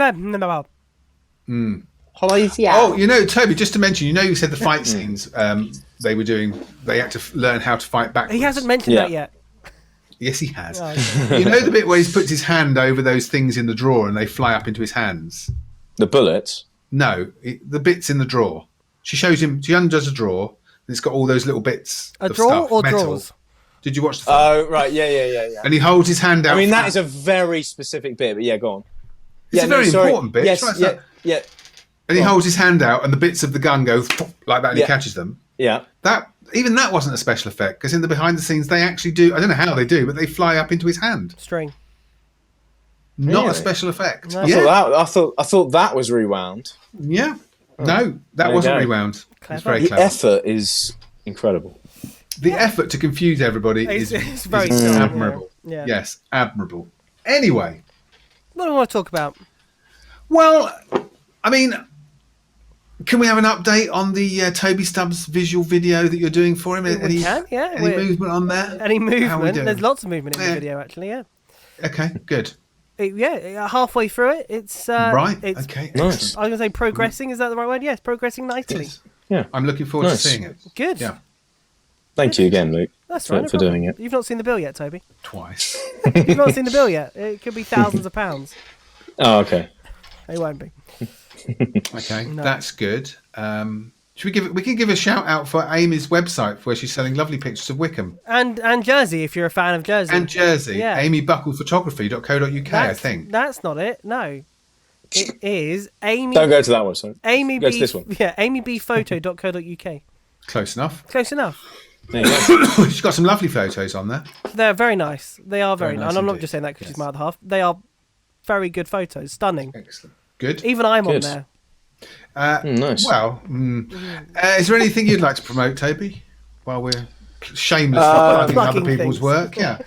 know, Toby, just to mention, you said the fight scenes they were doing, they had to learn how to fight backwards. He hasn't mentioned that yet. Yes, he has. Oh, you know the bit where he puts his hand over those things in the drawer and they fly up into his hands? The bullets? No, the bits in the drawer. She shows him, she undoes a drawer, and it's got all those little bits of drawer stuff, or metal. Drawers? Did you watch the film? Oh, right, yeah. And he holds his hand out. I mean, that is a very specific bit, but yeah, go on. It's a very important bit. Yes, yeah. And he holds his hand out, and the bits of the gun go like that, and he catches them. Yeah. Even that wasn't a special effect, because in the behind the scenes, they actually do, I don't know how they do, but they fly up into his hand. String. Not a special effect. No. I thought that was rewound. Yeah. No, that wasn't rewound. It's very the clever. effort is incredible. The effort to confuse everybody is very admirable. Yeah. Yes, admirable. Anyway. What do I want to talk about? Well, I mean, can we have an update on the Toby Stubbs visual video that you're doing for him? Any movement on there? Any movement? There's lots of movement in the video, actually, yeah. Okay, good. Halfway through it, it's right. It's, okay, nice. I was going to say progressing. Is that the right word? Yes, progressing nicely. Yes. Yeah, I'm looking forward to seeing it. Good. Yeah. Thank you again, Luke. That's for doing it. You've not seen the bill yet, Toby? Twice. You've not seen the bill yet? It could be thousands of pounds. Oh, okay. It won't be. Okay, that's good. Should we can give a shout out for Amy's website where she's selling lovely pictures of Wycombe. And Jersey, if you're a fan of Jersey. And Jersey. Yeah. amybucklephotography.co.uk, I think. That's not it, no. It is Amy... Don't go to that website. Go to this one. Yeah, amybphoto.co.uk. Close enough. Close enough. There you go. She's got some lovely photos on there. They're very nice. They are very nice. And I'm not indeed. just saying that because she's my other half. They are very good photos. Stunning. Excellent. Good. Even I'm on there. Nice. Well, is there anything you'd like to promote, Toby? While we're shamelessly plugging other people's work, yeah.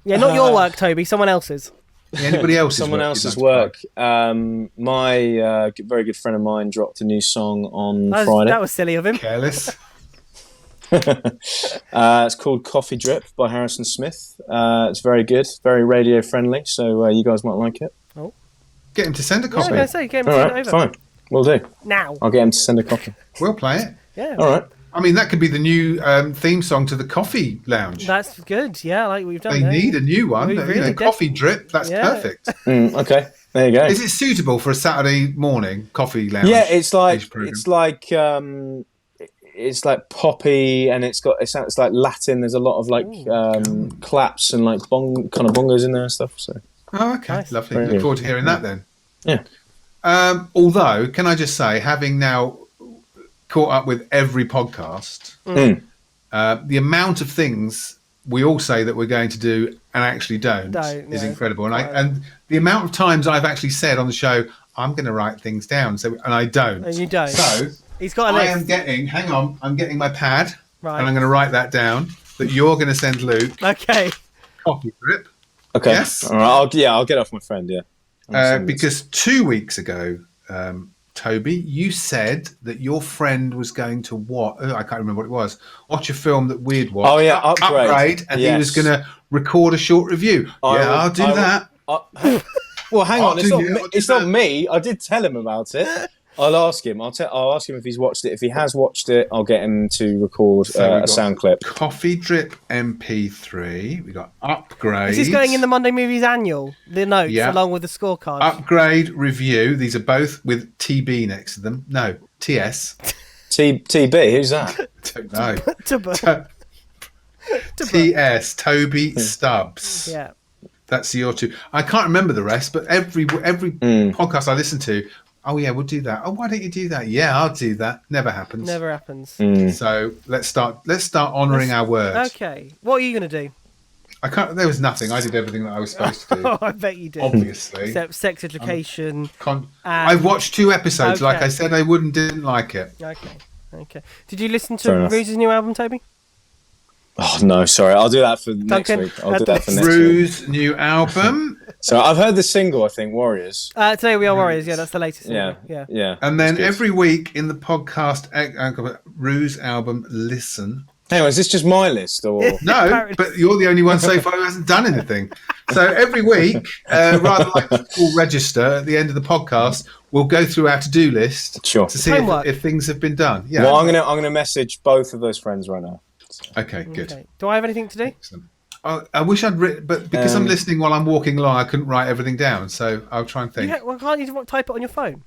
Yeah, not your work, Toby. Someone else's. Anybody else's Someone else's work. My very good friend of mine dropped a new song on Friday. That was silly of him. Careless. It's called Coffee Drip by Harrison Smith. It's very good, very radio friendly, so you guys might like it. Oh, get him to send a copy. Yeah, I was going to say, get him to send it over. Fine, we'll do. Now. I'll get him to send a copy. We'll play it. Yeah. All right. I mean, that could be the new theme song to the Coffee Lounge. That's good. Yeah, like we've done. They need a new one. Coffee Drip. That's perfect. Okay, there you go. Is it suitable for a Saturday morning coffee lounge? Yeah, it's like poppy, and it's like Latin. There's a lot of like claps and like kind of bongos in there and stuff. So. Oh, okay, nice. Lovely. Look forward to hearing that then. Yeah. Although, can I just say, having now caught up with every podcast, the amount of things we all say that we're going to do and actually don't is incredible. And the amount of times I've actually said on the show, I'm going to write things down, and I don't. And you don't. So he's got a list. I'm getting my pad, right, and I'm going to write that down that you're going to send Luke. Okay. Coffee Drip. Okay. Yes. All right. I'll get off my friend. Yeah. Because 2 weeks ago, Toby, you said that your friend was going to I can't remember what it was. Watch a film that we'd watched. Oh yeah, Upgrade. And he was going to record a short review. I'll do that. Well, hang on. It's not me. I did tell him about it. I'll ask him. I'll ask him if he's watched it. If he has watched it, I'll get him to record a sound clip. Coffee Drip MP3. We got Upgrade. Is this going in the Monday Movies Annual? The notes along with the scorecard. Upgrade Review. These are both with TB next to them. No, TS. TB. Who's that? Don't know. TS. Toby Stubbs. Yeah. That's your two. I can't remember the rest, but every podcast I listen to. Oh yeah, we'll do that. Oh, why don't you do that? Yeah, I'll do that. Never happens. Never happens. So let's start honouring our word. Okay. What are you going to do? I can't. There was nothing. I did everything that I was supposed to do. Oh, I bet you did. Obviously. Except Sex Education. I've watched 2 episodes. Okay. Like I said, I didn't like it. Okay. Did you listen to Rue's new album, Toby? Oh no, sorry. I'll do that for next week. I'll do that for next week. Rue's new album. So I've heard the single. I think Warriors. Today We Are Warriors. Yeah, that's the latest single. Yeah. And then every week in the podcast, Rue's album. Listen. Hang on, is this just my list or no? But you're the only one so far who hasn't done anything. So every week, rather like a full register at the end of the podcast, we'll go through our to-do list to see if things have been done. Yeah. Well, I'm gonna message both of those friends right now. Okay, good. Okay. Do I have anything to do? Excellent. I wish I'd written, but because I'm listening while I'm walking along, I couldn't write everything down. So I'll try and think. Well, can't you type it on your phone?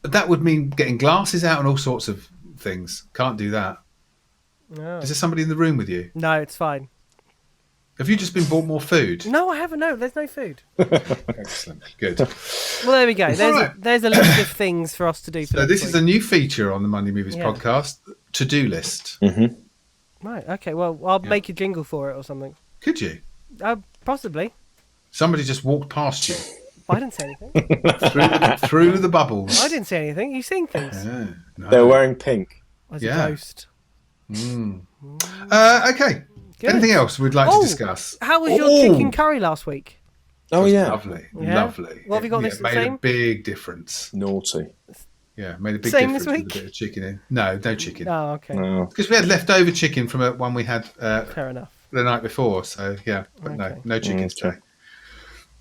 That would mean getting glasses out and all sorts of things. Can't do that. No. Is there somebody in the room with you? No, it's fine. Have you just been bought more food? No, I haven't. No, there's no food. Excellent. Good. Well, there we go. There's a list of things for us to do. So this is a new feature on the Monday Movies podcast, to-do list. Mm-hmm. Right, okay. Well, I'll make a jingle for it or something. Could you? Possibly. Somebody just walked past you. I didn't say anything. through the bubbles. I didn't say anything. You've seen things. No. They're wearing pink. As a ghost. Okay. Good. Anything else we'd like to discuss? How was your chicken curry last week? Oh, yeah. Lovely. What have you got this made same? A big difference. Naughty. Yeah, made a big same difference this week? with a bit of chicken in. No chicken. Oh, okay. Because we had leftover chicken from one we had fair enough. The night before, so yeah, but no chicken today. Okay.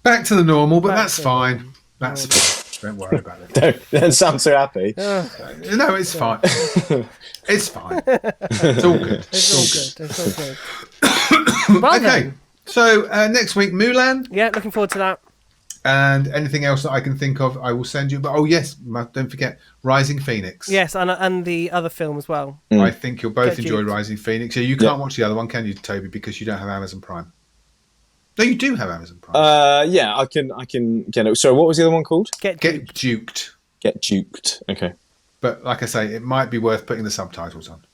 Back to the normal, but that's fine. That's fine. Don't worry about it. Don't sound so happy. No, it's fine. It's fine. It's all good. It's all good. Well, okay, so next week, Mulan. Yeah, looking forward to that. And anything else that I can think of, I will send you. But don't forget Rising Phoenix. Yes, and the other film as well. I think you'll both enjoy Rising Phoenix. Yeah, you can't watch the other one, can you, Toby? Because you don't have Amazon Prime. No, you do have Amazon Prime. Yeah, I can get it. So, what was the other one called? Get Duked. Get Duked. Okay. But like I say, it might be worth putting the subtitles on.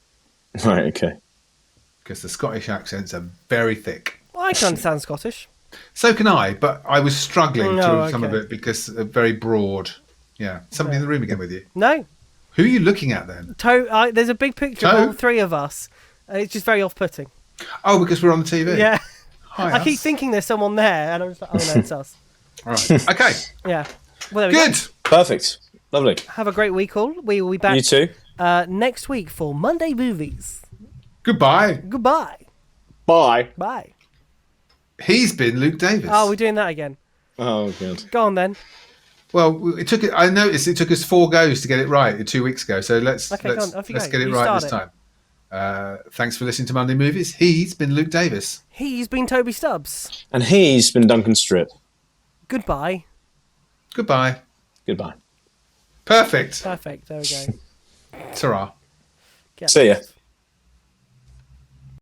Right. Okay. Because the Scottish accents are very thick. Well, I can understand Scottish. So can I, but I was struggling through some of it because they're very broad. Yeah. Somebody in the room again with you? No. Who are you looking at then? There's a big picture of all three of us. And it's just very off-putting. Oh, because we're on the TV? Yeah. Hi, I keep us. thinking there's someone there, and I'm just like, oh no, it's us. All right. Okay. Yeah. Well, there we go. Good. Perfect. Lovely. Have a great week, all. We will be back. You too. Next week for Monday Movies. Goodbye. Goodbye. Bye. Bye. He's been Luke Davis. Oh, we're doing that again. Oh, God. Go on then. Well, I noticed it took us 4 goes to get it right 2 weeks ago. So let's Go on, off you let's go. get it You right start this it. time. Thanks for listening to Monday Movies. He's been Luke Davis. He's been Toby Stubbs. And he's been Duncan Strip. Goodbye. Goodbye. Goodbye. Perfect. Perfect. There we go. Ta-ra. Get See ya.